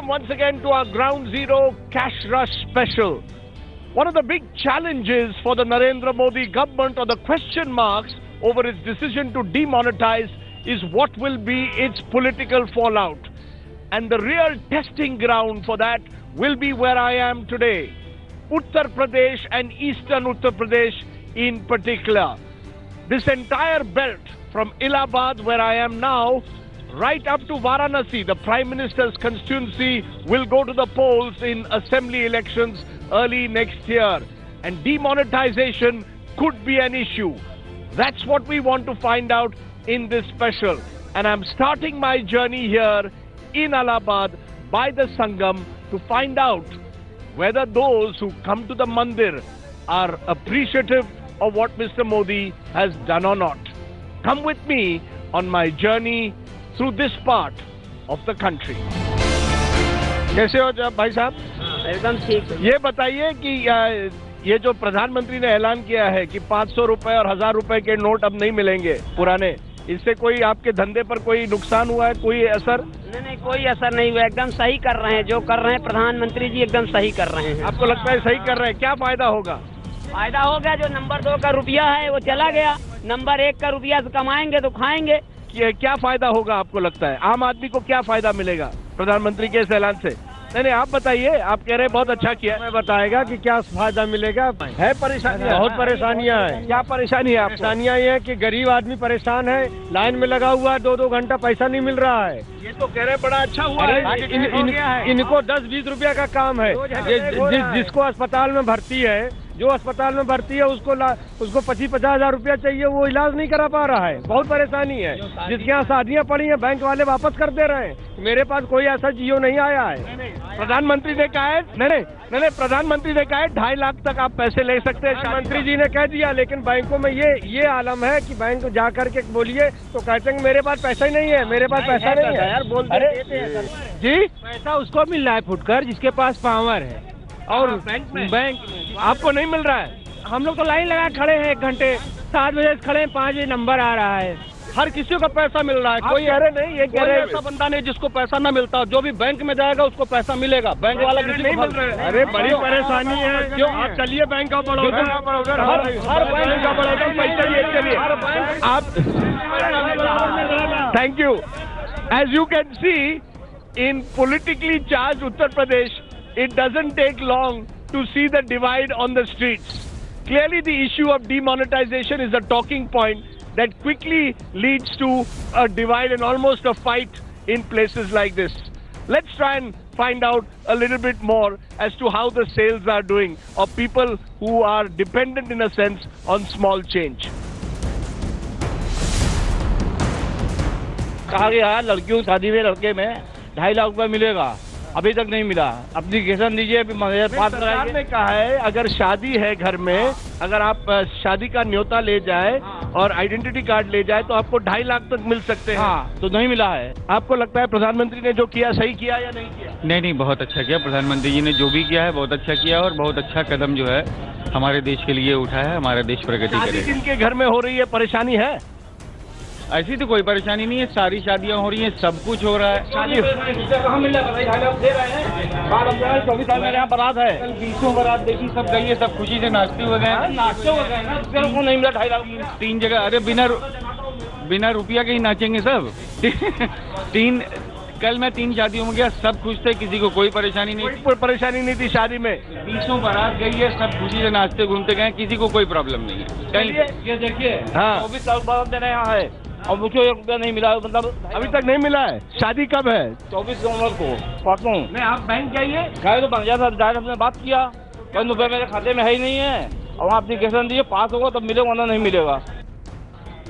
welcome once again to our Ground Zero Cash Rush special. One of the big challenges for the Narendra Modi government, or the question marks over its decision to demonetize, is what will be its political fallout. And the real testing ground for that will be where I am today, Uttar Pradesh and eastern Uttar Pradesh in particular. This entire belt from Allahabad, where I am now, right up to Varanasi, the Prime Minister's constituency, will go to the polls in assembly elections early next year. And demonetization could be an issue. That's what we want to find out in this special. And I'm starting my journey here in Allahabad by the Sangam to find out whether those who come to the mandir are appreciative of what Mr. Modi has done or not. Come with me on my journey through this part of the country. कैसे हो जब भाई साहब? एकदम ठीक। ये बताइए कि ये जो प्रधानमंत्री ने ऐलान किया है कि 500 रुपए और 1000 रुपए के नोट अब नहीं मिलेंगे पुराने, इससे कोई आपके धंधे पर कोई नुकसान हुआ है, कोई असर? नहीं, कोई असर नहीं हुआ। एकदम सही कर रहे हैं, जो कर रहे हैं प्रधानमंत्री जी एकदम सही कर रहे हैं। आपको लगता है सही कर रहे हैं? क्या फायदा होगा? फायदा हो गया, जो नंबर 2 का रुपया है वो चला गया, नंबर 1 का रुपया कमाएंगे तो खाएंगे। क्या फायदा होगा आपको लगता है? आम आदमी को क्या फायदा मिलेगा प्रधानमंत्री के इस ऐलान से? नहीं, आप बताइए। आप कह रहे हैं बहुत अच्छा किया। मैं बताएगा कि क्या फायदा मिलेगा। है परेशानियां? बहुत परेशानियां हैं। क्या परेशानी है? परेशानियां ये है कि गरीब आदमी परेशान है, लाइन में लगा हुआ है, 2-2 घंटा पैसा नहीं मिल रहा है। ये तो कह रहे बड़ा अच्छा हुआ है। इनको 10-20 रुपया का काम है। जिसको अस्पताल में भर्ती है, जो अस्पताल में भर्ती है उसको 25-50 हजार रुपया चाहिए, वो इलाज नहीं करा पा रहा है। बहुत परेशानी है। जिसके यहाँ शादियाँ पड़ी हैं, बैंक वाले वापस कर दे रहे हैं। मेरे पास कोई ऐसा जियो नहीं आया है। प्रधानमंत्री ने कहा है नहीं, प्रधानमंत्री ने कहा है 2.5 लाख तक आप पैसे ले सकते हैं। मंत्री जी ने कह दिया, लेकिन बैंकों में ये आलम है कि बैंक जा करके बोलिए तो कहते हैं मेरे पास पैसा ही नहीं है, मेरे पास पैसा नहीं है यार। बोल जी, पैसा उसको मिल रहा है फुटकर जिसके पास पावर है। और बैंक आपको नहीं मिल रहा है? हम लोग तो लाइन लगा खड़े हैं 1 घंटे, 7 बजे से खड़े हैं, 5 बजे नंबर आ रहा है। हर किसी को पैसा मिल रहा है। कोई कह रहे नहीं, ये कह रहे ऐसा बंदा नहीं जिसको पैसा ना मिलता। जो भी बैंक में जाएगा उसको पैसा मिलेगा। बैंक वाला किसी नहीं मिल रहा है। अरे बड़ी परेशानी है। क्यों? आप चलिए बैंक ऑफ बड़ौदा, हर बैंक का बड़ौदा पैसा लिए चलिए आप। Thank you. As you can see, in politically charged Uttar Pradesh, it doesn't take long to see the divide on the streets. Clearly, the issue of demonetization is a talking point that quickly leads to a divide and almost a fight in places like this. Let's try and find out a little bit more as to how the sales are doing of people who are dependent in a sense on small change. कहा गया लड़कियों शादी में लड़के में 2.5 लाख रुपए मिलेगा, अभी तक नहीं मिला। एप्लीकेशन दीजिए, सरकार ने कहा है अगर शादी है घर में, अगर आप शादी का न्योता ले जाए और आइडेंटिटी कार्ड ले जाए तो आपको 2.5 लाख तक मिल सकते हैं। हाँ, तो नहीं मिला है। आपको लगता है प्रधानमंत्री ने जो किया सही किया या नहीं किया? नहीं, बहुत अच्छा किया। प्रधानमंत्री जी ने जो भी किया है बहुत अच्छा किया, और बहुत अच्छा कदम जो है हमारे देश के लिए उठाया है। हमारा देश प्रगति करेगा। जिनके घर में हो रही है, परेशानी है? ऐसी तो कोई परेशानी नहीं है, सारी शादियां हो रही हैं, सब कुछ हो रहा है। कहाँ मिल रहा है? 2.5 लाख दे रहे हैं। 24 साल मेरे यहाँ बारात है, कल 20 बारात देखी, सब गई है, सब खुशी से नाचते हुए गए। नाचते हुए गए ना, को नहीं मिला 2.5 लाख। 3 जगह, अरे बिना रुपया के ही नाचेंगे सब। कल मैं 3 शादियों में गया, सब खुश थे, किसी को कोई परेशानी नहीं थी। कोई परेशानी नहीं थी शादी में। 20 बारात गई है, सब खुशी से नाचते घूमते गए, किसी को कोई प्रॉब्लम नहीं है। ये देखिए, हाँ, 24 साल बारात देने यहाँ है और मुझे 1 रुपया नहीं मिला। मतलब अभी तक नहीं मिला है। शादी कब है? 24 नवंबर को, परसों। नहीं, आप बैंक जाइए। गए तो बन गया था, डायरेक्ट हमने बात किया, 1 रुपये मेरे खाते में है ही नहीं है, और वहाँ एप्लीकेशन दिए, पास होगा तब मिलेगा, वरना नहीं मिलेगा।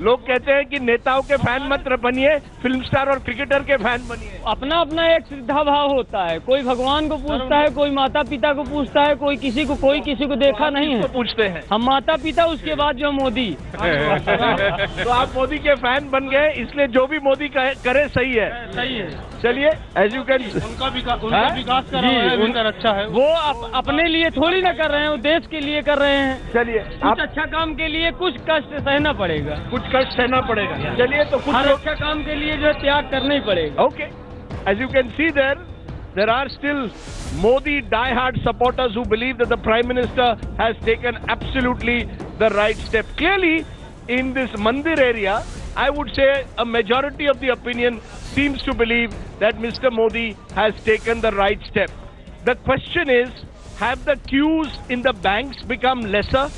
लोग कहते हैं कि नेताओं के फैन मत बनिए, फिल्म स्टार और क्रिकेटर के फैन बनिए। अपना अपना एक श्रद्धा भाव होता है। कोई भगवान को पूछता है, कोई माता पिता को पूछता है, कोई किसी को देखा नहीं है। पूछते हैं हम माता पिता, उसके बाद जो मोदी। तो आप मोदी के फैन बन गए, इसलिए जो भी मोदी करे सही है। सही है। चलिए, एज यू कैन, उनका विकास कर रहा है, उनका अच्छा है। वो अपने लिए थोड़ी ना कर रहे हैं, वो देश के लिए कर रहे हैं। चलिए, कुछ अच्छा काम के लिए कुछ कष्ट सहना पड़ेगा, कुछ कष्ट सहना पड़ेगा। चलिए, तो कुछ हर अच्छा काम के लिए जो है त्याग करना ही पड़ेगा। Okay, as you can see there, there are still Modi diehard supporters who believe that the Prime Minister has taken absolutely the right step. Clearly, in this Mandir area, I would say a majority of the opinion seems to believe that Mr. Modi has taken the right step. The question is, have the queues in the banks become lesser?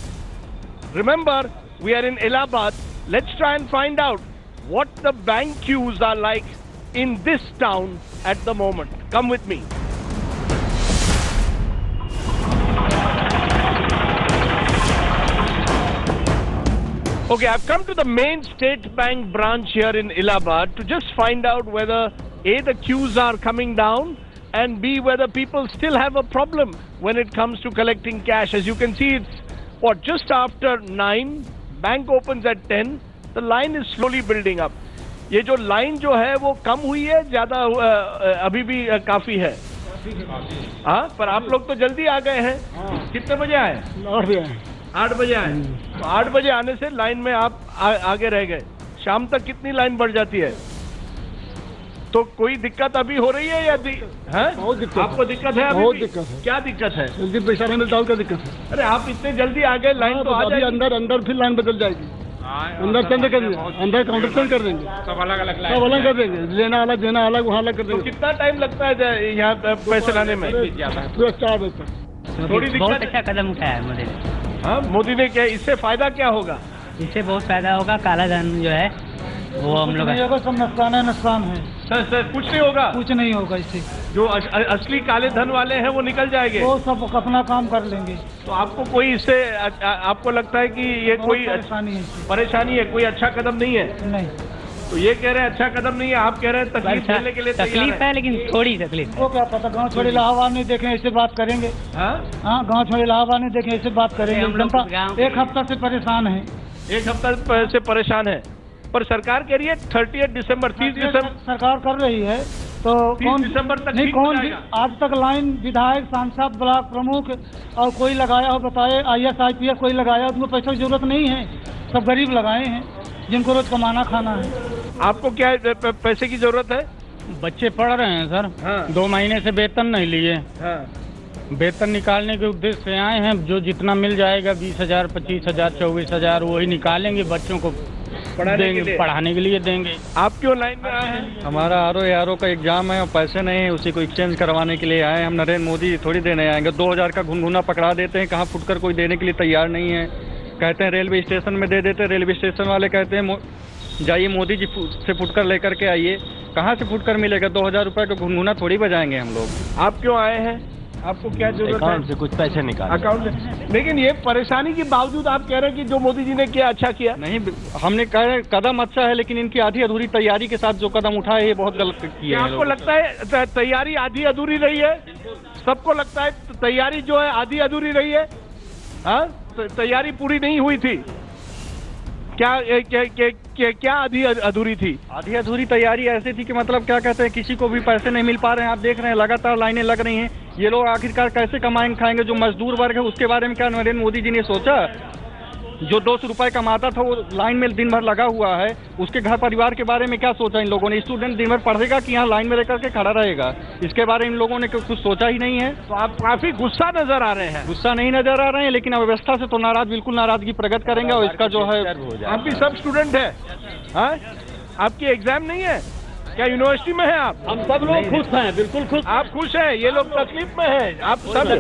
Remember, we are in Allahabad. Let's try and find out what the bank queues are like in this town at the moment. Come with me. Okay, I've come to the main State Bank branch here in Allahabad to just find out whether A, the queues are coming down, and B, whether people still have a problem when it comes to collecting cash. As you can see, it's just after 9, bank opens at 10, the line is slowly building up. ये जो line जो है वो कम हुई है, ज्यादा अभी भी काफी है? हाँ, पर आप लोग तो जल्दी आ गए हैं। कितने बजे आए? 8 बजे आए। तो 8 बजे आने से लाइन में आप आगे रह गए। शाम तक कितनी लाइन बढ़ जाती है? तो कोई दिक्कत अभी हो रही है या बहुत दिक्कत। आपको दिक्कत है? बहुत दिक्कत है। क्या दिक्कत है? जल्दी पैसा नहीं मिलता, उसका दिक्कत है। अरे आप इतने जल्दी आ गए, लाइन तो आ जाएगी। अंदर फिर लाइन बदल जाएगी। अंदर चेंज कर देंगे, अंदर काउंटर चेंज कर देंगे, सब अलग अलग कर देंगे, लेना अलग देना अलग, वहाँ अलग कर देंगे। तो कितना टाइम लगता है यहाँ पैसे लाने में? 4 बजे तक। थोड़ी दिक्कत। बहुत अच्छा कदम उठाया है मोदी ने। हाँ, मोदी ने क्या, इससे फायदा क्या होगा? इससे बहुत फायदा होगा। काला धन जो है वो हम लोग सब नुकसान है। सर कुछ नहीं होगा? कुछ नहीं होगा इससे। जो असली काले धन वाले हैं वो निकल जाएंगे, वो सब अपना काम कर लेंगे। तो आपको कोई इससे आपको लगता है कि ये कोई परेशानी है, कोई अच्छा कदम नहीं है? नहीं। तो ये कह रहे हैं अच्छा कदम नहीं है, आप कह रहे हैं तकलीफ झेलने के लिए तकलीफ है, लेकिन थोड़ी तकलीफ। वो क्या पता, गाँव छोड़े इलाहाबाद नहीं देखें ऐसे बात करेंगे। हाँ, गाँव छोड़े इलाहाबाद नहीं देखें ऐसे बात करेंगे। जनता 1 हफ्ता से परेशान है। 1 हफ्ता से परेशान है, पर सरकार कह रही है 30 दिसंबर 30 दिसंबर सरकार कर रही है, तो 30 दिसंबर तक नहीं, ठीक कौन हो जाएगा। आज तक लाइन विधायक, सांसद, ब्लॉक प्रमुख और कोई लगाया हो बताए? IAS IPS कोई लगाया? उनको पैसे की जरूरत नहीं है, सब गरीब लगाए हैं जिनको रोज कमाना खाना है। आपको क्या पैसे की जरूरत है? बच्चे पढ़ रहे हैं सर। हाँ। 2 महीने से वेतन नहीं लिए। हाँ। वेतन निकालने के उद्देश्य से आए हैं। जो जितना मिल जाएगा 20,000, 25,000, 24,000 वही निकालेंगे, बच्चों को पढ़ाने के लिए देंगे। आप क्यों लाइन में आए हैं? हमारा RO का एग्जाम है और पैसे नहीं है, उसी को एक्सचेंज करवाने के लिए आए हैं। हम नरेंद्र मोदी थोड़ी देने आएंगे। 2,000 का घुनघुना पकड़ा देते हैं, कहाँ फुटकर कोई देने के लिए तैयार नहीं है। कहते हैं रेलवे स्टेशन में दे देते हैं, रेलवे स्टेशन वाले कहते हैं जाइए मोदी जी से फुटकर लेकर के आइए। कहाँ से फुटकर मिलेगा? 2,000 रुपये का घुनघुना थोड़ी बजाएंगे हम लोग। आप क्यों आए हैं? आपको क्या जरूरत है? अकाउंट से कुछ पैसे निकाल। अकाउंट से। लेकिन ये परेशानी के बावजूद आप कह रहे हैं कि जो मोदी जी ने किया अच्छा किया। नहीं, हमने कहा कदम अच्छा है, लेकिन इनकी आधी अधूरी तैयारी के साथ जो कदम उठाए ये बहुत गलत किया है। आपको लगता है तैयारी आधी अधूरी रही है? सबको लगता है तैयारी जो है आधी अधूरी रही है? हाँ, तैयारी पूरी नहीं हुई थी क्या आधी अधूरी थी? आधी अधूरी तैयारी ऐसी थी कि मतलब क्या कहते हैं, किसी को भी पैसे नहीं मिल पा रहे हैं। आप देख रहे हैं लगातार लाइनें लग रही हैं। ये लोग आखिरकार कैसे कमाएंगे खाएंगे? जो मजदूर वर्ग है उसके बारे में क्या नरेंद्र मोदी जी ने सोचा? जो 200 रुपए कमाता था वो लाइन में दिन भर लगा हुआ है, उसके घर परिवार के बारे में क्या सोचा इन लोगों ने? स्टूडेंट दिन भर पढ़ेगा कि यहाँ लाइन में लेकर के खड़ा रहेगा? इसके बारे में इन लोगों ने कुछ सोचा ही नहीं है। तो आप काफी गुस्सा नजर आ रहे हैं। गुस्सा नहीं नजर आ रहे हैं, लेकिन अव्यवस्था से तो बिल्कुल नाराजगी प्रकट करेंगे। और इसका जो है, आप भी सब स्टूडेंट है? हाँ, आपकी एग्जाम नहीं है क्या? यूनिवर्सिटी में है आप? हम सब लोग खुश हैं, बिल्कुल खुश। आप खुश हैं? ये लोग तकलीफ में हैं, आप सब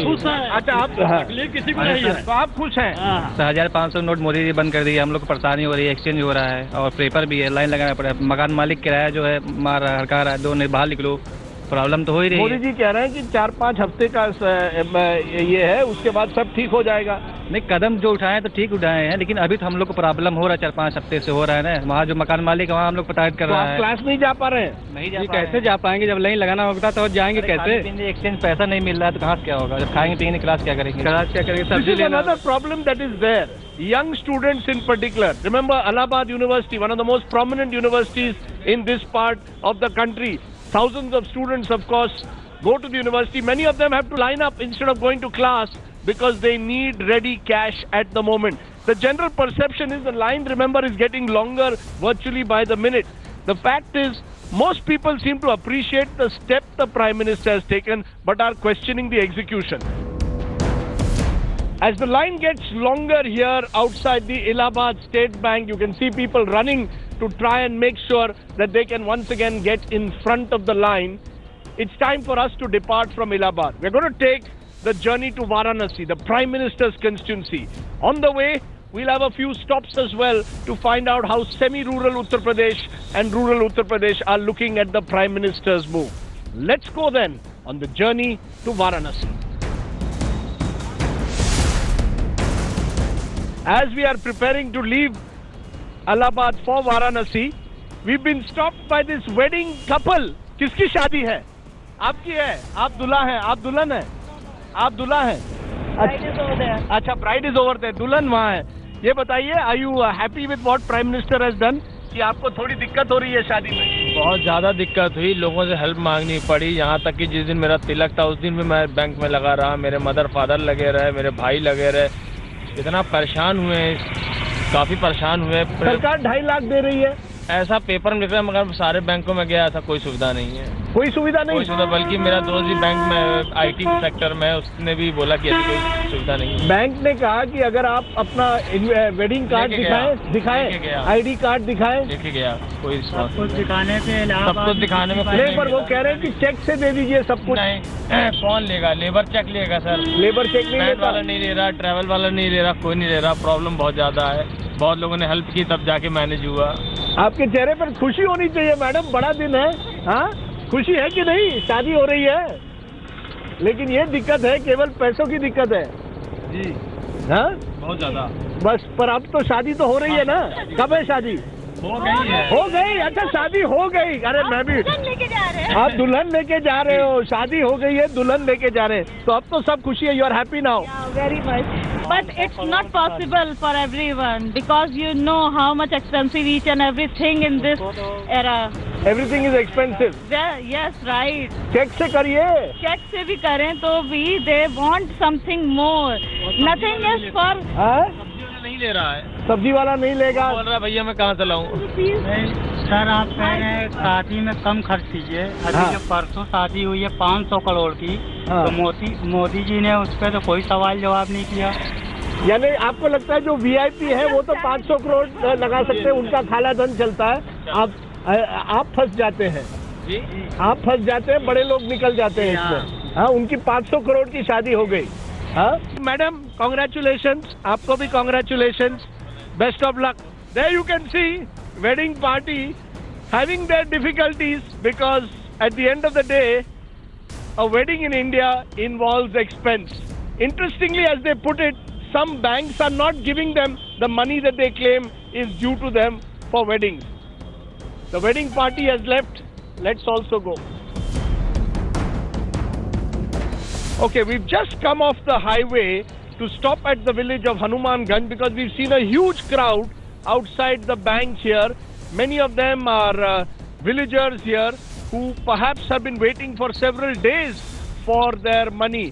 खुश हैं। अच्छा, आप तकलीफ किसी को नहीं है, तो आप खुश हैं? 1500 नोट मोदी जी बंद कर दिए, हम लोग को परेशानी हो रही है, एक्सचेंज हो रहा है और पेपर भी है, लाइन लगाना पड़ा है। मकान मालिक किराया जो है मार रहा है, हड़का रहा है, 2 नहीं बाहर निकलो, प्रॉब्लम तो हो ही रही है। मोदी जी कह रहे हैं कि 4-5 हफ्ते का ये है, उसके बाद सब ठीक हो जाएगा। नहीं, कदम जो उठाए तो ठीक उठाए हैं, लेकिन अभी तो हम लोग को प्रॉब्लम हो रहा है, 4-5 हफ्ते से हो रहा है ना। वहाँ जो मकान मालिक है वहाँ हम लोग प्रताड़ित कर तो रहा आप है। क्लास नहीं जा पा रहे हैं? नहीं जा कैसे जा पाएंगे? जब लाइन लगाना होगा तो जाएंगे कैसे? एक्सचेंज पैसा नहीं मिल रहा है तो कहाँ से क्या होगा? जब खाएंगे पिएंगे क्लास क्या करेंगे? क्लास क्या करेंगे? This is another problem that is there. Young students in particular. Remember Allahabad University, one of the most prominent universities in this part of the country. Thousands of students, of course, go to the university. Many of them have to line up instead of going to class because they need ready cash at the moment. The general perception is the line, remember, is getting longer virtually by the minute. The fact is, Most people seem to appreciate the step the Prime Minister has taken, but are questioning the execution. As the line gets longer here outside the Allahabad State Bank, you can see people running to try and make sure that they can once again get in front of the line. It's time for us to depart from Allahabad. We're going to take the journey to Varanasi, the Prime Minister's constituency. On the way, we'll have a few stops as well to find out how semi-rural Uttar Pradesh and rural Uttar Pradesh are looking at the Prime Minister's move. Let's go then on the journey to Varanasi. As we are preparing to leave Allahabad for Varanasi, we've been stopped by this wedding couple. किसकी शादी है? आपकी है? आप दूल्हा हैं? आप दुल्हन हैं? आप दूल्हा हैं? अच्छा, ब्राइड इज ओवर देयर, दुल्हन वहाँ है। ये बताइए, are you happy with what prime minister has done? कि आपको थोड़ी दिक्कत हो रही है शादी में? बहुत ज़्यादा दिक्कत हुई, लोगों से हेल्प मांगनी पड़ी, यहाँ तक कि जिस दिन मेरा तिलक था उस दिन भी मैं बैंक में लगा रहा, मेरे मदर फादर लगे रहे, मेरे भाई लगे रहे, इतना परेशान हुए, काफ़ी परेशान हुए। सरकार 2.5 लाख दे रही है, ऐसा पेपर में लिख रहा है, मगर सारे बैंकों में गया था, कोई सुविधा नहीं है। कोई सुविधा नहीं? कोई सुविधा, बल्कि मेरा दोस्त भी बैंक में IT सेक्टर में, उसने भी बोला कि ऐसी कोई सुविधा नहीं है। बैंक ने कहा कि अगर आप अपना वेडिंग कार्ड दिखाएं, ID कार्ड दिखाएं, लेके गया, कोई सब कुछ दिखाने पे सब कुछ दिखाने में नहीं, पर वो कह रहे हैं कि चेक से दे दीजिए सब कुछ। नहीं, कौन लेगा? लेबर चेक लेगा सर, लेबर चेक नहीं बैंक लेता, वाला नहीं ले रहा, ट्रैवल वाला नहीं ले रहा, कोई नहीं ले रहा। प्रॉब्लम बहुत ज़्यादा है, बहुत लोगों ने हेल्प की तब जाके मैनेज हुआ। आपके चेहरे पर खुशी होनी चाहिए मैडम, बड़ा दिन है। हाँ, खुशी है कि नहीं? शादी हो रही है, लेकिन ये दिक्कत है, केवल पैसों की दिक्कत है जी। हाँ, बहुत ज़्यादा। बस, पर अब तो शादी तो हो रही है ना? कब है शादी? हो गई है। हो गई? अच्छा, शादी हो गई। अरे मैं भी, लेके जा रहे हैं। आप दुल्हन लेके जा रहे हो, शादी हो गई है, दुल्हन लेके जा रहे हैं, तो अब तो सब खुशी है। You are happy now? Very much. But it's not possible for everyone because you know how much expensive each and everything in this era. Everything is expensive. Yes, right. Check से करिए। चेक से भी करें तो भी they want something more. Nothing is for. हाँ? नहीं ले रहा है, सब्जी वाला नहीं लेगा। बोल रहा भैया मैं कहाँ से लाऊं? सर आप कह रहे हैं शादी में कम खर्च कीजिए। अभी हाँ। जो परसों शादी हुई है 500 करोड़ की, हाँ। तो मोदी जी ने उस पर तो कोई सवाल जवाब नहीं किया। यानी आपको लगता है जो VIP है वो तो 500 करोड़ लगा सकते हैं, उनका खाला धन चलता है, आप फंस जाते हैं जी, आप फंस जाते हैं, बड़े लोग निकल जाते हैं इसमें। हाँ, उनकी 500 करोड़ की शादी हो गई। हाँ मैडम, कॉन्ग्रेचुलेशंस, आपको भी congratulations, best of luck. There you can see wedding party having their difficulties because at the end of the day a wedding in India involves expense. Interestingly, as they put it, some banks are not giving them the money that they claim is due to them for weddings. The wedding party has left. Let's also go. Okay, we've just come off the highway to stop at the village of Hanumanganj because we've seen a huge crowd outside the bank here. Many of them are villagers here who perhaps have been waiting for several days for their money.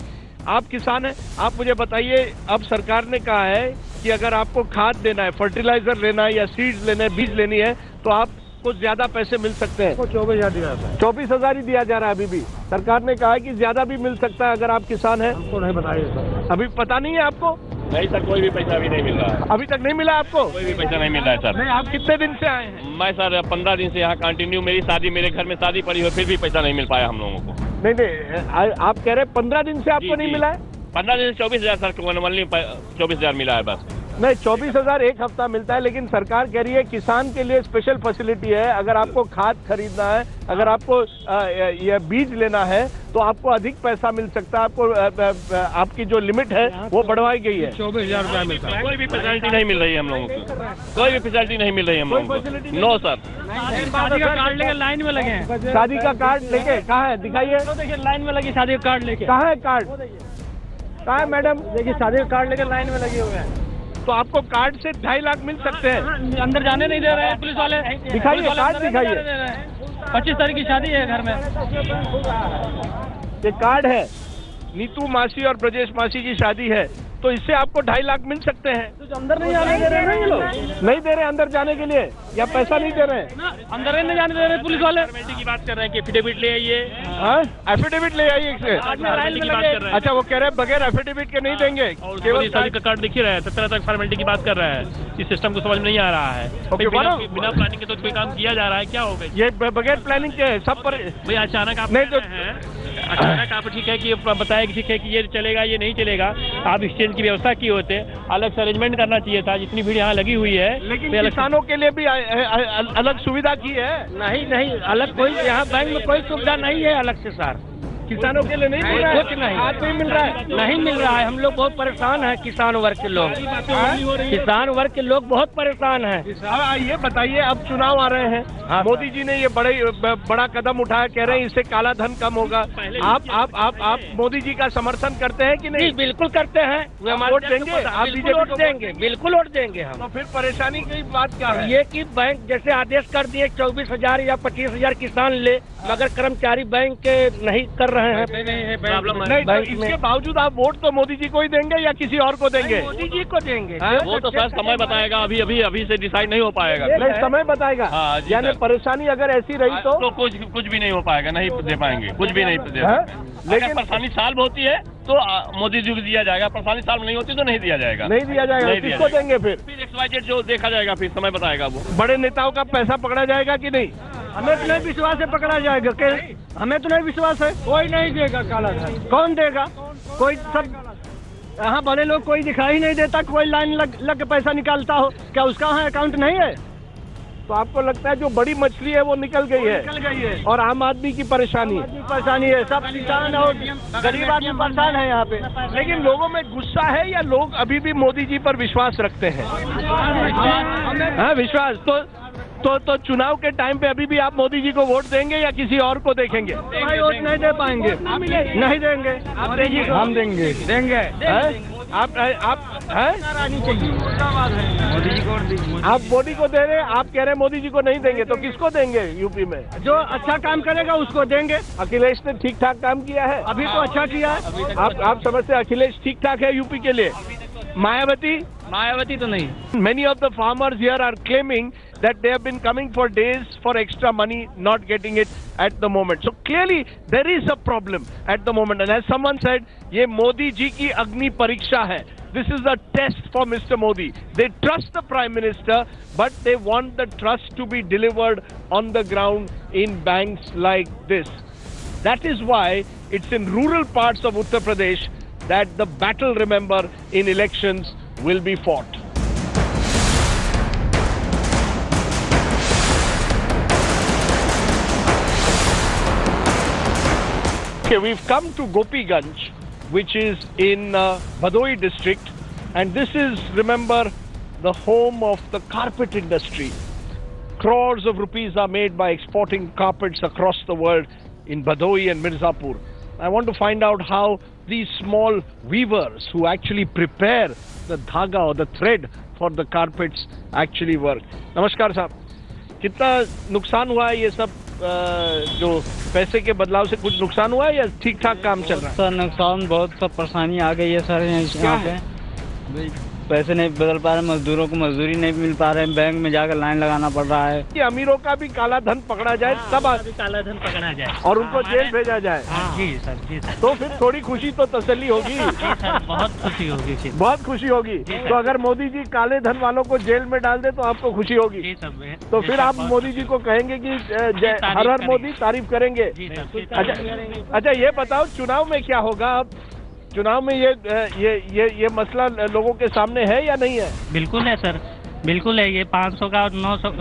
आप किसान हैं, आप मुझे बताइए, अब सरकार ने कहा है कि अगर आपको खाद देना है, फर्टिलाइजर लेना है या सीड्स लेने हैं, बीज लेनी है, तो आपको ज्यादा पैसे मिल सकते हैं। 24,000 दिया जाता है। 24,000 ही दिया जा रहा है अभी भी। सरकार ने कहा है कि ज्यादा भी मिल सकता है अगर आप किसान हैं। हमको नहीं बताइए सर। अभी पता नहीं है आपको? नहीं सर, कोई भी पैसा अभी नहीं मिल रहा है। अभी तक नहीं मिला आपको? कोई भी पैसा नहीं मिल रहा है सर। नहीं, आप कितने दिन से आए हैं? मैं सर 15 दिन से यहाँ कंटिन्यू, मेरी शादी, मेरे घर में शादी पड़ी हो, फिर भी पैसा नहीं मिल पाया हम लोगों को। नहीं, आप कह रहे हैं 15 दिन से आपको नहीं मिला है? 15 दिन से 24,000 सर, 24,000 मिला है बस। नहीं, 24,000 एक हफ्ता मिलता है, लेकिन सरकार कह रही है किसान के लिए स्पेशल फैसिलिटी है। अगर आपको खाद खरीदना है, अगर आपको ये बीज लेना है, तो आपको अधिक पैसा मिल सकता है। आपको आपकी जो लिमिट है वो बढ़वाई गई है। 24,000 रुपया मिलता है। कोई भी फैसिलिटी नहीं मिल रही है हम लोगों को, कोई भी फैसिलिटी नहीं मिल रही है हम लोगों को। No sir. शादी का कार्ड लेके लाइन में लगे हैं। शादी का कार्ड लेके कहाँ है? दिखाइए। देखिए लाइन में लगी, शादी का कार्ड लेके। कहाँ है कार्ड? कहाँ है मैडम? देखिए शादी का कार्ड लेके लाइन में लगे हुए हैं। तो आपको कार्ड से 2.5 लाख मिल सकते हैं। अंदर जाने नहीं दे रहे हैं पुलिस वाले। दिखाइए कार्ड, दिखाइए। 25 तारीख की शादी है घर में। ये कार्ड है, नीतू मासी और ब्रजेश मासी की शादी है, तो इससे आपको 2.5 लाख मिल सकते हैं। तो अंदर नहीं आने दे रहे हैं ये लोग, नहीं दे रहे अंदर जाने के लिए, या पैसा नहीं दे रहे हैं? अंदर ही नहीं जाने दे रहे पुलिस वाले। की बात कर रहे हैं कि एफिडेविट ले आइए, एफिडेविट ले आइए इससे। अच्छा, वो कह रहे हैं बगैर एफिडेविट के नहीं देंगे, केवल का कार्ड दिख ही रहा है, 17 तक फॉर्मेलिटी की बात कर रहा है। इस सिस्टम को समझ में नहीं आ रहा है। बिना प्लानिंग के तो कोई काम किया जा रहा है, क्या हो गया ये बगैर प्लानिंग के सब पर? भाई अचानक आप नहीं तो अचानक आप ठीक है कि बताया कि ठीक है कि ये चलेगा ये नहीं चलेगा, आप एक्सचेंज की व्यवस्था किए होते, अलग से अरेंजमेंट करना चाहिए था। जितनी भीड़ यहाँ लगी हुई है, लेकिन किसानों के लिए भी अलग सुविधा की है। नहीं, अलग कोई यहाँ बैंक में कोई सुविधा नहीं है अलग से सर। किसानों के लिए नहीं मिल रहा है, कुछ नहीं, आज नहीं मिल रहा है, नहीं मिल रहा है। हम लोग बहुत परेशान हैं, किसान वर्ग के लोग, किसान वर्ग के लोग बहुत परेशान हैं। ये बताइए, अब चुनाव आ रहे हैं, मोदी जी ने ये बड़ा कदम उठाया, कह रहे हैं इससे काला धन कम होगा। आप मोदी जी का समर्थन करते हैं कि नहीं? बिल्कुल करते हैं। वोट देंगे आप? बीजेपी वोट देंगे, बिल्कुल वोट देंगे हम। तो फिर परेशानी की बात क्या है? ये कि बैंक जैसे आदेश कर दिए 24,000 या 25,000 किसान ले, मगर कर्मचारी बैंक के नहीं कर रहे हैं। नहीं, तो इसके बावजूद आप वोट तो मोदी जी को ही देंगे या किसी और को देंगे? मोदी जी को देंगे। वो तो सर समय बताएगा, अभी से डिसाइड नहीं हो पाएगा। नहीं, समय बताएगा। हाँ, यानी परेशानी अगर ऐसी रही तो कुछ भी नहीं हो पाएगा, नहीं दे पाएंगे, कुछ भी नहीं दे पाएंगे। लेकिन परेशानी साल में होती है तो मोदी जी को दिया जाएगा, परेशानी साल में नहीं होती तो नहीं दिया जाएगा। नहीं दिया जाएगा, किसको देंगे फिर? XYZ जो देखा जाएगा, फिर समय बताएगा। वो बड़े नेताओं का पैसा पकड़ा जाएगा कि नहीं? हमें तो नहीं विश्वास है पकड़ा जाएगा, हमें तो नहीं विश्वास है। कोई नहीं देगा काला धन, कौन देगा? कोई सब यहाँ बड़े लोग कोई दिखाई नहीं देता, कोई लाइन लग के पैसा निकालता हो, क्या उसका यहाँ अकाउंट नहीं है? तो आपको लगता है जो बड़ी मछली है वो निकल गई है और आम आदमी की परेशानी है, सब किसान और गरीब आदमी परेशान है यहाँ पे। लेकिन लोगों में गुस्सा है या लोग अभी भी मोदी जी पर विश्वास रखते हैं? हाँ, विश्वास। तो चुनाव के टाइम पे अभी भी आप मोदी जी को वोट देंगे या किसी और को देखेंगे? भाई वोट नहीं दे पाएंगे, नहीं देंगे। हम देंगे। आप मोदी को दे रहे हैं, आप कह रहे हैं मोदी जी को नहीं देंगे, तो किसको देंगे? यूपी में जो अच्छा काम करेगा उसको देंगे। अखिलेश ने ठीक ठाक काम किया है, अभी तो अच्छा किया है। आप समझते हैं अखिलेश ठीक ठाक है यूपी के लिए? मायावती तो नहीं। Many of the farmers here are claiming that they have been coming for days for extra money, not getting it at the moment. So clearly there is a problem at the moment. And as someone said, ये मोदी जी की अग्नि परीक्षा है. This is a test for Mr. Modi. They trust the Prime Minister, but they want the trust to be delivered on the ground in banks like this. That is why it's in rural parts of Uttar Pradesh that the battle, remember, in elections will be fought. Okay, we've come to Gopiganj, which is in Bhadoi district, and this is, remember, the home of the carpet industry. Crores of rupees are made by exporting carpets across the world in Bhadoi and Mirzapur. I want to find out how these small weavers who actually prepare the धागा or the thread for the carpets actually work. नमस्कार साहब, कितना नुकसान हुआ है ये सब जो पैसे के बदलाव से कुछ नुकसान हुआ है या ठीक ठाक काम चल रहा है? सर नुकसान बहुत, सब परेशानी आ गई है सर यहाँ पे। पैसे नहीं बदल पा रहे, मजदूरों को मजदूरी नहीं मिल पा रहे, बैंक में जाकर लाइन लगाना पड़ रहा है। कि अमीरों का भी काला धन पकड़ा जाए, तब काला धन पकड़ा जाए और उनको जेल भेजा जाए। जी सर, जी सर। तो फिर थोड़ी खुशी तो तसल्ली होगी। बहुत खुशी होगी, बहुत खुशी होगी। तो अगर मोदी जी काले धन वालों को जेल में डाल दे तो आपको खुशी होगी? तो फिर आप मोदी जी को कहेंगे कि हर हर मोदी, तारीफ करेंगे? अच्छा, ये बताओ चुनाव में क्या होगा? अब चुनाव में ये मसला लोगों के सामने है या नहीं है? बिल्कुल है सर, बिल्कुल है। ये 500 का और 900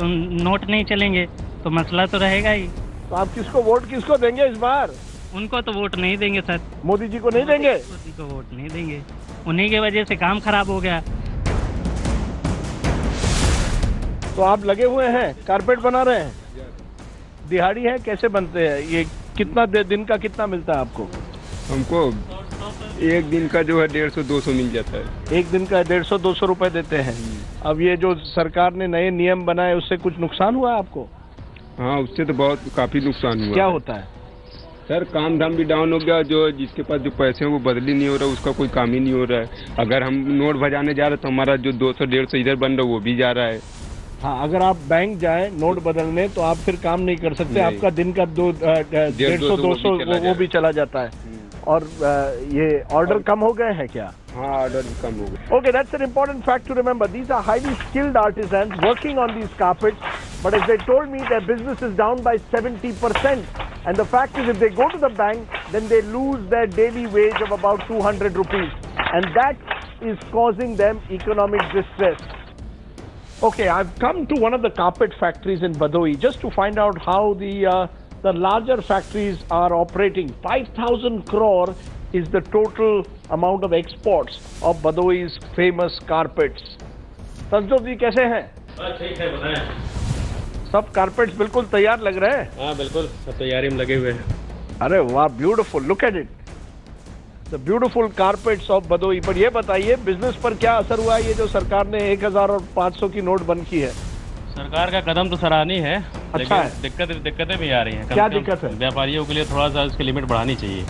नोट नहीं चलेंगे तो मसला तो रहेगा ही। तो आप किसको देंगे इस बार? उनको तो वोट नहीं देंगे सर। मोदी जी को नहीं देंगे? मोदी को वोट नहीं देंगे, उन्हीं की वजह से काम खराब हो गया। तो आप लगे हुए हैं, कारपेट बना रहे हैं, दिहाड़ी है, कैसे बनते हैं ये? कितना दिन का कितना मिलता है आपको? हमको एक दिन का जो है 150-200 मिल जाता है। एक दिन का 150-200 रुपए देते हैं। अब ये जो सरकार ने नए नियम बनाए उससे कुछ नुकसान हुआ आपको? हाँ, उससे तो बहुत काफी नुकसान हुआ। क्या होता है? सर काम धाम भी डाउन हो गया, जो जिसके पास जो पैसे हैं वो बदली नहीं हो रहा, उसका कोई काम ही नहीं हो रहा है। अगर हम नोट भजाने जा रहे तो हमारा जो 200-150 इधर बन रहा है वो भी जा रहा है। हाँ, अगर आप बैंक जाएं नोट बदलने तो आप फिर काम नहीं कर सकते, आपका दिन का 150-200 वो भी चला जाता है। और ये ऑर्डर कम हो गए हैं क्या? हाँ, ऑर्डर कम हो गए। Okay, that's an important fact to remember. These are highly skilled artisans working on these carpets, but as they told me, their business is down by 70%. And the fact is, if they go to the bank, then they lose their daily wage of about 200 rupees. And that is causing them economic distress. Okay, I've come to one of the carpet factories in Badaui just to find out how the larger factories are operating. 5,000 crore is the total amount of exports of Badaui's famous carpets. Santosh ji कैसे हैं? ठीक है, बताएं। सब carpets बिल्कुल तैयार लग रहे हैं? हाँ बिल्कुल, सब तैयारी में लगे हुए हैं। अरे वाह, beautiful, look at it, the beautiful carpets of Bhadohi. पर ये बताइए बिजनेस पर क्या असर हुआ है ये जो सरकार ने 1000 और 500 की नोट बंद की है? सरकार का कदम तो सराहनीय है, अच्छा है। दिक्कतें भी आ रही हैं। क्या दिक्कत है? व्यापारियों के लिए थोड़ा सा इसकी लिमिट बढ़ानी चाहिए।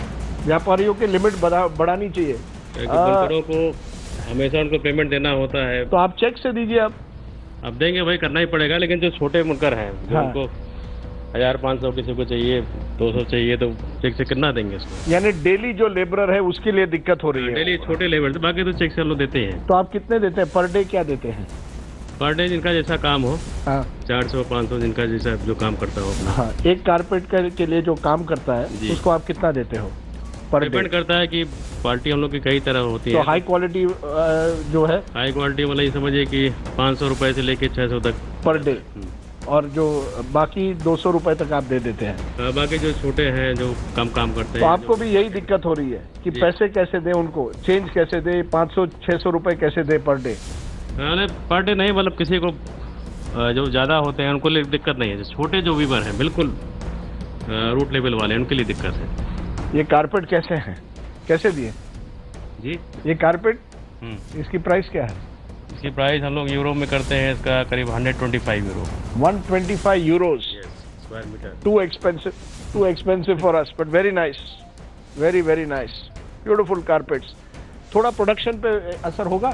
व्यापारियों की लिमिट बढ़ानी चाहिए। बुनकरों को हमेशा उनको पेमेंट देना होता है, तो आप चेक से दीजिए। अब देंगे भाई, करना ही पड़ेगा। लेकिन जो छोटे बुनकर हैं, हाँ। उनको 1500 किसी को चाहिए, 200 चाहिए, तो चेक से कितना देंगे इसको? यानी डेली जो लेबरर है उसके लिए दिक्कत हो रही है। डेली छोटे लेबर, बाकी तो चेक से लोग देते हैं। तो आप कितने देते हैं पर डे? क्या देते हैं पर डे? जिनका जैसा काम हो, 400-500, जिनका जैसा जो काम करता हो अपना। हाँ, एक कारपेट के लिए जो काम करता है उसको आप कितना देते हो पर डे? डिपेंड करता है कि क्वालिटी हम लोग की कई तरह होती है। तो हाई क्वालिटी जो है, हाई क्वालिटी मतलब ये समझिए कि 500 रुपए से लेके 600 तक पर डे, और जो बाकी 200 रुपए तक आप दे देते हैं। बाकी जो छोटे हैं जो कम काम करते तो हैं, आपको भी यही दिक्कत हो रही है कि पैसे कैसे दें उनको, चेंज कैसे दे, 500-600 रुपए कैसे दे पर डे? पर डे नहीं, मतलब किसी को जो ज़्यादा होते हैं उनको लिए दिक्कत नहीं है। छोटे जो वीवर हैं बिल्कुल रूट लेवल वाले, उनके लिए दिक्कत है। ये कारपेट कैसे हैं, कैसे दिए जी? ये कारपेट, इसकी प्राइस क्या है? इसकी प्राइस हम लोग यूरो में करते हैं, इसका करीब 125 euro. 125 euros square metre. Too expensive for us, but very nice, very very nice, beautiful carpets. थोड़ा प्रोडक्शन पे असर होगा?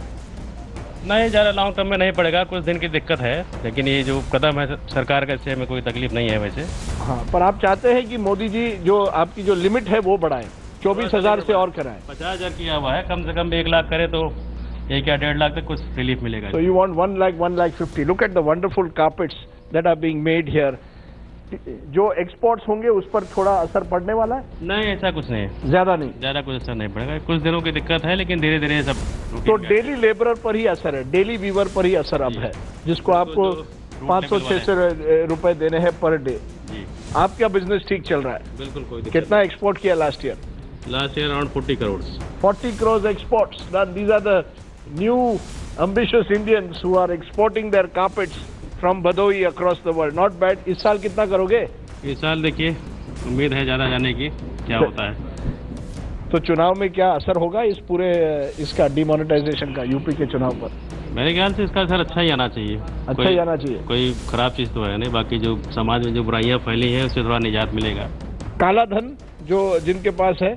नहीं, ज़्यादा लॉन्ग टर्म में नहीं पड़ेगा, कुछ दिन की दिक्कत है, लेकिन ये जो कदम है सरकार का, इससे हमें कोई तकलीफ नहीं है वैसे। हाँ, पर आप चाहते हैं कि मोदी जी जो आपकी जो लिमिट है वो बढ़ाएं, 24,000 से और कराएं। 50,000 किया हुआ है, कम से कम 1 लाख करे तो 1 या 1.5 लाख तक कुछ रिलीफ मिलेगा। So you want 1 lakh, 1,50,000. Look at the wonderful carpets that are being made here. जो एक्सपोर्ट्स होंगे उस पर थोड़ा असर पड़ने वाला है? नहीं, ऐसा कुछ नहीं है, ज्यादा नहीं, ज़्यादा कुछ असर नहीं पड़ेगा। कुछ दिनों की दिक्कत है, लेकिन धीरे धीरे सब। तो डेली लेबरर पर ही असर है, डेली वीवर पर ही असर अब है, जिसको आपको 500-600 रुपए देने हैं पर डे। आपका बिजनेस ठीक चल रहा है? बिल्कुल, कोई दिक्कत। कितना एक्सपोर्ट किया last year? Last year around 40 crore. 40 crores exports. These are the new ambitious Indians who are exporting their carpets from Badaui across the world. Not bad. इस साल कितना करोगे? इस साल देखिए, उम्मीद है ज़्यादा जाने की, क्या होता है। तो चुनाव में क्या असर होगा इस पूरे इसका डिमोनेटाइजेशन का यूपी के चुनाव पर? मेरे ख्याल से इसका असर अच्छा ही आना चाहिए। अच्छा ही आना चाहिए, कोई खराब चीज़ तो है नहीं। बाकी जो समाज में जो बुराइयां फैली हैं उससे थोड़ा निजात मिलेगा। काला धन जो जिनके पास है,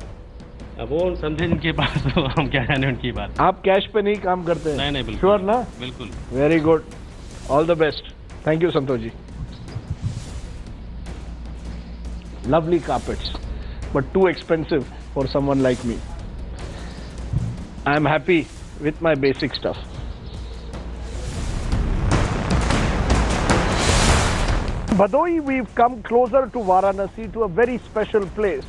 अब वो समझे जिनके पास, तो हम क्या जाने उनकी बात। आप कैश पे नहीं काम करते? नहीं, बिल्कुल। श्योर ना? बिल्कुल। Very good, all the best, thank you Santosh ji. Lovely carpets, but too expensive for someone like me. I am happy with my basic stuff. Badaui, we've come closer to Varanasi, to a very special place.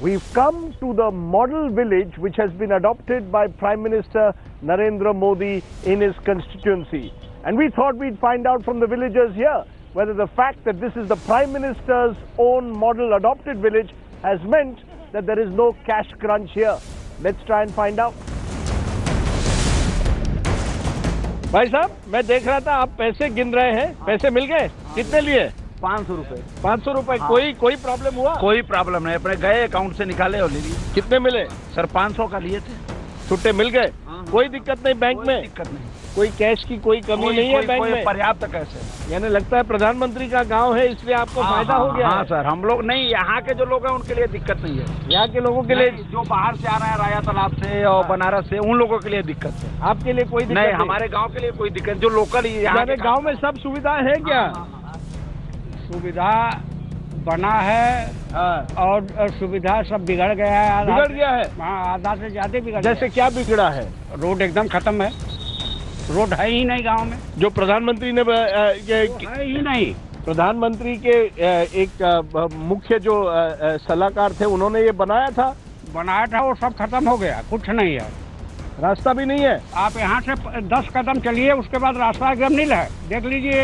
We've come to the model village which has been adopted by Prime Minister Narendra Modi in his constituency. And we thought we'd find out from the villagers here whether the fact that this is the Prime Minister's own model adopted village has meant that there is no cash crunch here. Let's try and find out. भाई साहब, मैं देख रहा था आप पैसे गिन रहे हैं, पैसे मिल गए? कितने लिए? 500 रुपए। 500 रुपए। हाँ। कोई प्रॉब्लम हुआ? कोई प्रॉब्लम नहीं, अपने गए अकाउंट से निकाले और ले लिए। कितने मिले? सर 500 का लिए थे। छुट्टे मिल गए? कोई दिक्कत नहीं बैंक में? दिक्कत नहीं। कोई कैश की कोई कमी नहीं है बैंक में? पर्याप्त कैश है। यानी लगता है प्रधानमंत्री का गांव है इसलिए आपको फायदा हो गया। हाँ सर, हम लोग नहीं, यहाँ के जो लोग हैं उनके लिए दिक्कत नहीं है। यहाँ के लोगों के लिए जो बाहर से आ रहे हैं राया तालाब से और बनारस से, उन लोगों के लिए दिक्कत है। आपके लिए कोई दिक्कत नहीं? हमारे गाँव के लिए कोई दिक्कत, जो लोकल यहाँ गाँव में सब सुविधा है क्या? सुविधा बना है और सुविधा सब बिगड़ गया है। बिगड़ गया है? हाँ, आधा से ज्यादा बिगड़। जैसे क्या बिगड़ा है? रोड एकदम खत्म है, रोड है ही नहीं गांव में। जो प्रधानमंत्री ने है ही नहीं। प्रधानमंत्री के एक मुख्य जो सलाहकार थे उन्होंने ये बनाया था वो सब खत्म हो गया, कुछ नहीं है। रास्ता भी नहीं है। आप यहाँ से 10 कदम चलिए, उसके बाद रास्ता एकदम नील है। देख लीजिए,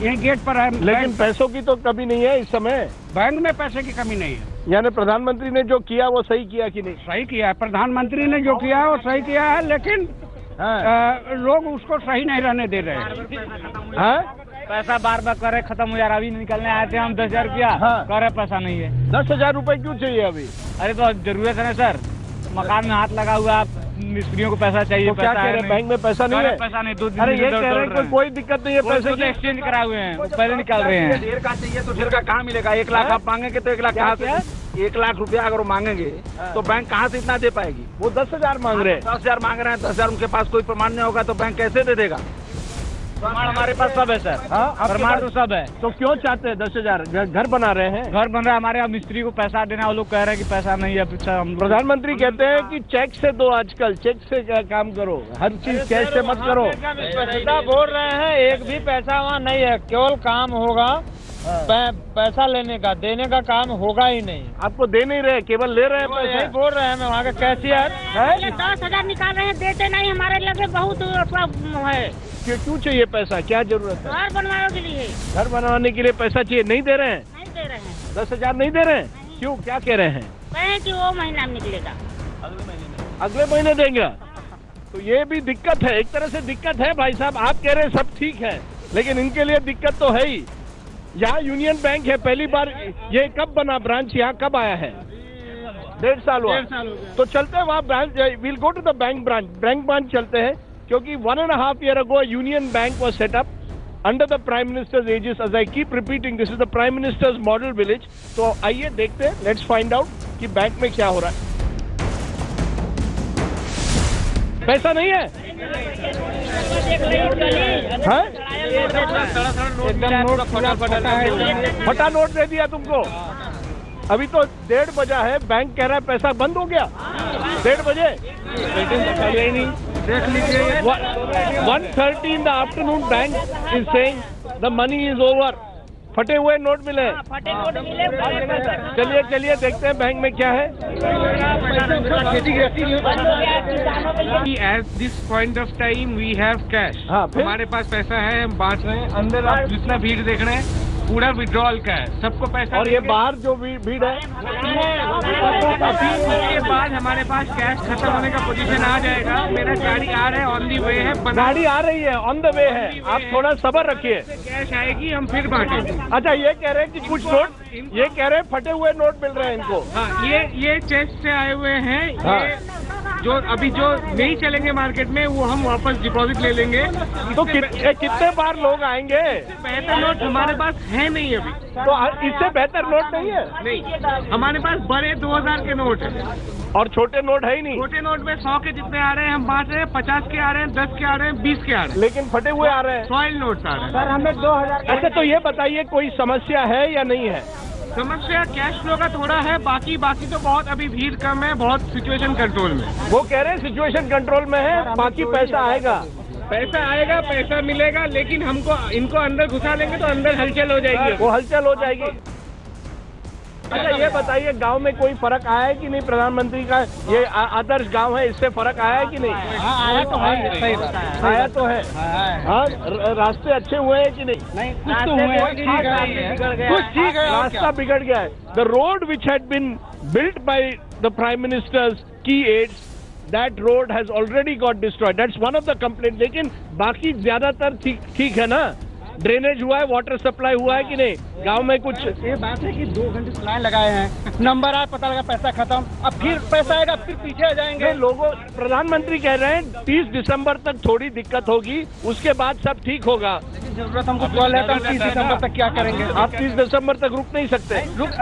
यही गेट पर है। लेकिन पैसों की तो कमी नहीं है इस समय। बैंक में पैसे की कमी नहीं है। यानी प्रधानमंत्री ने जो किया वो सही किया कि नहीं? सही किया है, प्रधानमंत्री ने जो किया है वो सही किया है, लेकिन लोग उसको सही नहीं रहने दे रहे हैं। पैसा बार बार करे खत्म हो जा रहा। अभी निकलने आए थे हम 10,000 रुपया, करे पैसा नहीं है। 10,000 रुपए क्यों चाहिए अभी? अरे तो जरूरत है ना सर, मकान में हाथ लगा हुआ, मिस्त्रियों को पैसा चाहिए। तो क्या कह रहे हैं, बैंक में पैसा नहीं है? पैसा नहीं, 2 दिन। अरे ये कह रहे हैं कोई दिक्कत नहीं है, पैसे की एक्सचेंज कराए हुए हैं, पहले निकाल रहे हैं। ढेर का चाहिए तो ढेर का कहाँ मिलेगा? 1 लाख आप मांगेंगे तो 1 लाख कहाँ से? 1 लाख रुपया अगर वो मांगेंगे तो बैंक कहाँ से इतना दे पाएगी? वो 10,000 मांग रहे हैं। 10,000 मांग रहे हैं, 10,000 उनके पास कोई प्रमाण नहीं होगा तो बैंक कैसे दे देगा? प्रमाण हमारे पास सब है सर। प्रमाण तो सब है। तो क्यों चाहते हैं 10,000? घर बना रहे हैं? घर बन रहा है, हमारे यहाँ मिस्त्री को पैसा देना, वो लोग कह रहे हैं कि पैसा नहीं है। प्रधानमंत्री कहते हैं कि चेक से दो, आजकल चेक से काम करो, हर चीज कैश से मत करो। बोल रहे हैं एक भी पैसा वहाँ नहीं है, केवल काम होगा पैसा लेने का, देने का काम होगा ही नहीं। आपको दे नहीं रहे, केवल ले रहे हैं पैसे। बोल रहे हैं, मैं वहाँ का कैशियर 10,000 निकाल रहे हैं, देते नहीं। हमारे लगे बहुत है। क्यों चाहिए पैसा, क्या जरूरत है? घर बनवाने के लिए। घर बनवाने के लिए पैसा चाहिए, नहीं दे रहे हैं? नहीं दे रहे हैं। 10,000 नहीं दे रहे हैं? क्यों, क्या कह रहे हैं? कहें कि वो महीना में निकलेगा, अगले महीने देंगे। तो ये भी दिक्कत है, एक तरह से दिक्कत है भाई साहब। आप कह रहे हैं सब ठीक है, लेकिन इनके लिए दिक्कत तो है ही। यहाँ यूनियन बैंक है, पहली बार ये कब बना ब्रांच, यहाँ कब आया है? 1.5 साल हुआ। तो चलते हैं वहाँ branch, will go to the bank branch चलते हैं, क्योंकि 1.5 year ago Union Bank was set up under the Prime Minister's aegis. As I keep repeating, this is the Prime Minister's model village. तो आइए देखते हैं, let's find out कि bank में क्या हो रहा है। पैसा नहीं है? फटा नोट दे दिया तुमको। अभी तो 1:30 बजा है, बैंक कह रहा है पैसा बंद हो गया। 1:30 बजे देख लीजिए, 1:30 in the afternoon bank is saying the money is over. फटे हुए नोट मिले। चलिए देखते हैं बैंक में क्या है। At this point of time we have cash. हमारे पास पैसा है, हम बांट रहे हैं। अंदर आप जितना भीड़ देख रहे हैं पूरा विड्रॉल का है, सबको पैसा। और ये बाहर जो भीड़ है, उसके बाद हमारे पास कैश खत्म होने का पोजीशन आ जाएगा। मेरा गाड़ी आ रहा है, ऑन दी वे है। गाड़ी आ रही है, ऑन द वे है। आप थोड़ा सब्र रखिए, कैश आएगी, हम फिर बांटेंगे। अच्छा, ये कह रहे हैं कि कुछ नोट, ये कह रहे हैं फटे हुए नोट मिल रहे हैं इनको। हाँ, ये चेक से आए हुए हैं। ये जो अभी जो नहीं चलेंगे मार्केट में, वो हम वापस डिपॉजिट ले लेंगे। तो कितने बार लोग आएंगे? बेहतर नोट हमारे पास है नहीं अभी। तो इससे बेहतर नोट नहीं है? नहीं, हमारे पास बड़े 2000 के नोट है और छोटे नोट है ही नहीं। छोटे नोट में 100 के जितने आ रहे हैं हम बांट रहे हैं, 50 के आ रहे हैं, 10 के आ रहे हैं, 20 के आ रहे हैं। लेकिन फटे हुए आ रहे हैं, सॉइल नोट्स आ रहे हैं। सर हमें 2000। अच्छा, तो ये बताइए कोई समस्या है या नहीं है? समस्या कैश फ्लो का थोड़ा है, बाकी तो बहुत अभी भीड़ कम है, बहुत सिचुएशन कंट्रोल में। वो कह रहे हैं सिचुएशन कंट्रोल में है, बाकी पैसा आएगा। पैसा मिलेगा, लेकिन इनको अंदर घुसा लेंगे तो अंदर हलचल हो जाएगी। वो हलचल हो जाएगी। अच्छा, ये बताइए गांव में कोई फर्क आया है कि नहीं? प्रधानमंत्री का ये आदर्श गांव है, इससे फर्क आया है कि नहीं? आया तो है, आया तो है। हाँ, रास्ते अच्छे हुए हैं कि नहीं? कुछ तो हुए, कुछ ठीक है, रास्ता बिगड़ गया है। The road which had been built by the prime minister's की aids, that road has already got destroyed. That's one of the complaints. लेकिन बाकी ज्यादातर ठीक है ना? ड्रेनेज हुआ है, वाटर सप्लाई हुआ है कि नहीं? गांव में कुछ ये बात है कि 2 घंटे से लाइन लगाए हैं, नंबर आया, पता लगा पैसा खत्म, अब फिर पैसा आएगा, फिर पीछे आ जाएंगे। लोगों, प्रधानमंत्री कह रहे हैं 30 दिसंबर तक थोड़ी दिक्कत होगी, उसके बाद सब ठीक होगा। जरूरत हमको कल है तो हम 30 दिसंबर तक क्या करेंगे? आप 30 दिसंबर तक रुक नहीं सकते।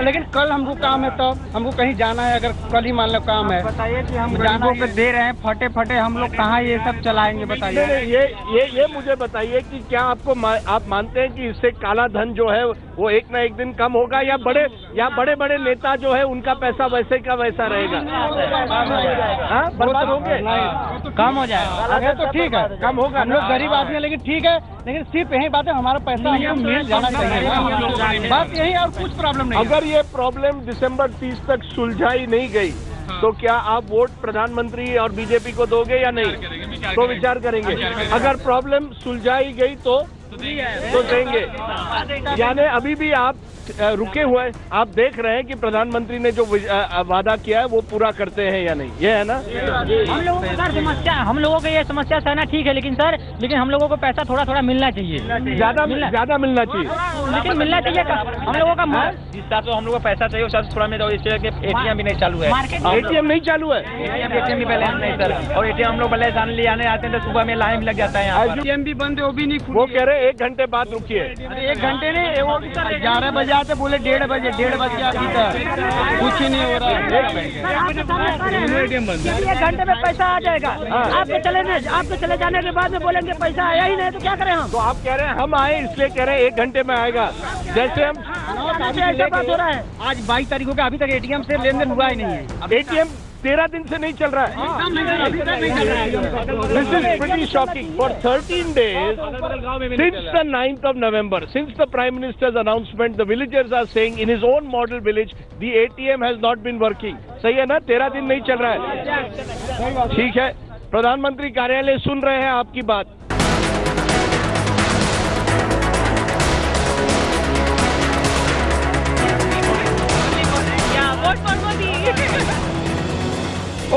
लेकिन कल हमको काम है, तो हमको कहीं जाना है, अगर कल ही मान लो काम है। बताइए कि हम गरीबों को दे रहे हैं फटे फटे, हम लोग कहाँ ये सब चलाएंगे बताइए? ये मुझे बताइए कि क्या आप मानते हैं कि इससे काला धन जो है वो एक न एक दिन कम होगा, या बड़े बड़े नेता जो है उनका पैसा वैसे का वैसा रहेगा? बर्बाद होंगे? कम हो जाएगा तो ठीक है, कम होगा। हम लोग गरीब आदमी है, लेकिन ठीक है, लेकिन सिर्फ यही बात है, हमारा पैसा हमको मिल जाना चाहिए, बात यही, और कुछ प्रॉब्लम नहीं। अगर ये प्रॉब्लम दिसंबर 30 तक सुलझाई नहीं गई तो क्या आप वोट प्रधानमंत्री और बीजेपी को दोगे या नहीं? तो विचार करेंगे। अगर प्रॉब्लम सुलझाई गई तो देंगे। यानी अभी भी आप रुके हुए, आप देख रहे हैं कि प्रधानमंत्री ने जो वादा किया है वो पूरा करते हैं या नहीं, ये है ना? हम लोगों को ये समस्या सहना ठीक है, लेकिन हम लोगों को पैसा थोड़ा थोड़ा मिलना चाहिए, ज्यादा मिलना चाहिए, लेकिन मिलना चाहिए। हम लोगों का जिस हिसाब से हम लोग को पैसा चाहिए उस थोड़ा में, एटीएम भी नहीं चालू है। एटीएम नहीं चालू है? एटीएम भी पहले नहीं सर, और एटीएम हम लोग पहले आने आते हैं तो सुबह में लाइन भी लग जाता है यहाँ। एटीएम भी बंद है, वो भी नहीं। वो कह रहे 1 घंटे बाद रुकिए। 1 घंटे नहीं, वो 11 बजे आते, बोले 1:30 बजे अभी तक कुछ ही नहीं हो रहा है। 1 घंटे में पैसा आ जाएगा। आपके चले जाने के बाद में बोलेंगे पैसा आया ही नहीं, तो क्या करें हम? तो आप कह रहे हैं हम आए इसलिए कह रहे हैं 1 घंटे में आएगा, जैसे हम ऐसा बात हो रहा है। आज 22 तारीख हो गया, अभी तक एटीएम से लेन देन हुआ ही नहीं है। एटीएम 13 दिन से नहीं चल रहा है। This is pretty shocking. For 13 days, since the 9th of November, since the Prime Minister's announcement, the villagers are saying in his own model village, the ATM has not been working. सही है ना? 13 दिन नहीं चल रहा है। ठीक है, प्रधानमंत्री कार्यालय सुन रहे हैं आपकी बात।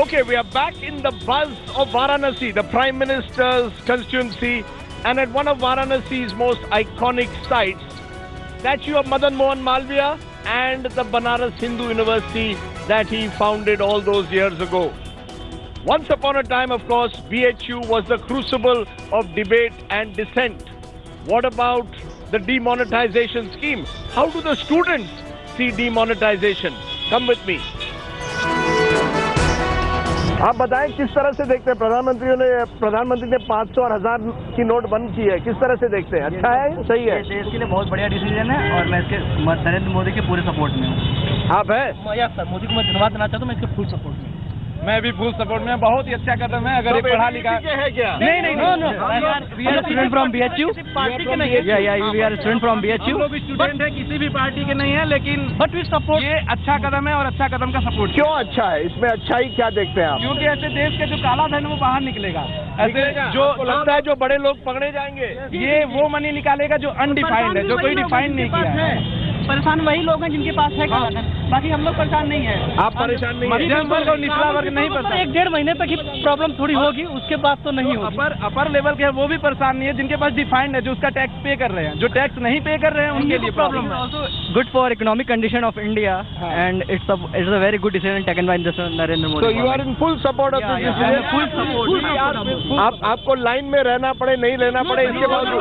Okay, we are back in the buzz of Varanasi, the Prime Minister's constituency, and at one of Varanasi's most iconic sites, statue of Madan Mohan Malviya and the Banaras Hindu University that he founded all those years ago. Once upon a time, of course, BHU was the crucible of debate and dissent. What about the demonetization scheme? How do the students see demonetization? Come with me. आप बताएं किस तरह से देखते हैं? प्रधानमंत्री ने 500 और 1000 की नोट बंद की है, किस तरह से देखते हैं? अच्छा है, सही है? देश के लिए बहुत बढ़िया डिसीजन है और मैं इसके नरेंद्र मोदी के पूरे सपोर्ट में हूँ। आप है? सर, मोदी को मैं धन्यवाद देना चाहता हूँ, मैं इसके फुल सपोर्ट में। मैं भी फुल सपोर्ट में, बहुत ही अच्छा कदम है। अगर एक पढ़ा लिखा है क्या? नहीं, we are student from BHU, party के नहीं है, we are student from BHU, हम लोग स्टूडेंट है, किसी भी पार्टी के नहीं है, लेकिन बट वी सपोर्ट। ये अच्छा कदम है और अच्छा कदम का सपोर्ट। क्यों अच्छा है? इसमें अच्छाई क्या देखते हैं आप? क्योंकि ऐसे देश के जो काला धन है वो बाहर निकलेगा। ऐसे जो लगता है जो बड़े लोग पकड़े जाएंगे, ये वो मनी निकालेगा जो अनडिफाइंड है, जो कोई डिफाइंड नहीं किया है। परेशान वही लोग हैं जिनके पास है काला धन, बाकी हम लोग परेशान नहीं है। आप परेशान नहीं है? मध्यम वर्ग और निचला वर्ग नहीं परेशान। 1-1.5 महीने तक ही प्रॉब्लम थोड़ी होगी, उसके बाद तो नहीं होगी। अपर लेवल के वो भी परेशान नहीं है जिनके पास डिफाइंड है, जो उसका टैक्स पे कर रहे हैं। जो टैक्स नहीं पे कर रहे हैं उनके लिए प्रॉब्लम है। Good for economic condition of India and it's a very good decision taken by Narendra Modi. So you are in full support of this decision? Full support. आपको लाइन में रहना पड़े, नहीं रहना पड़े, इसके बावजूद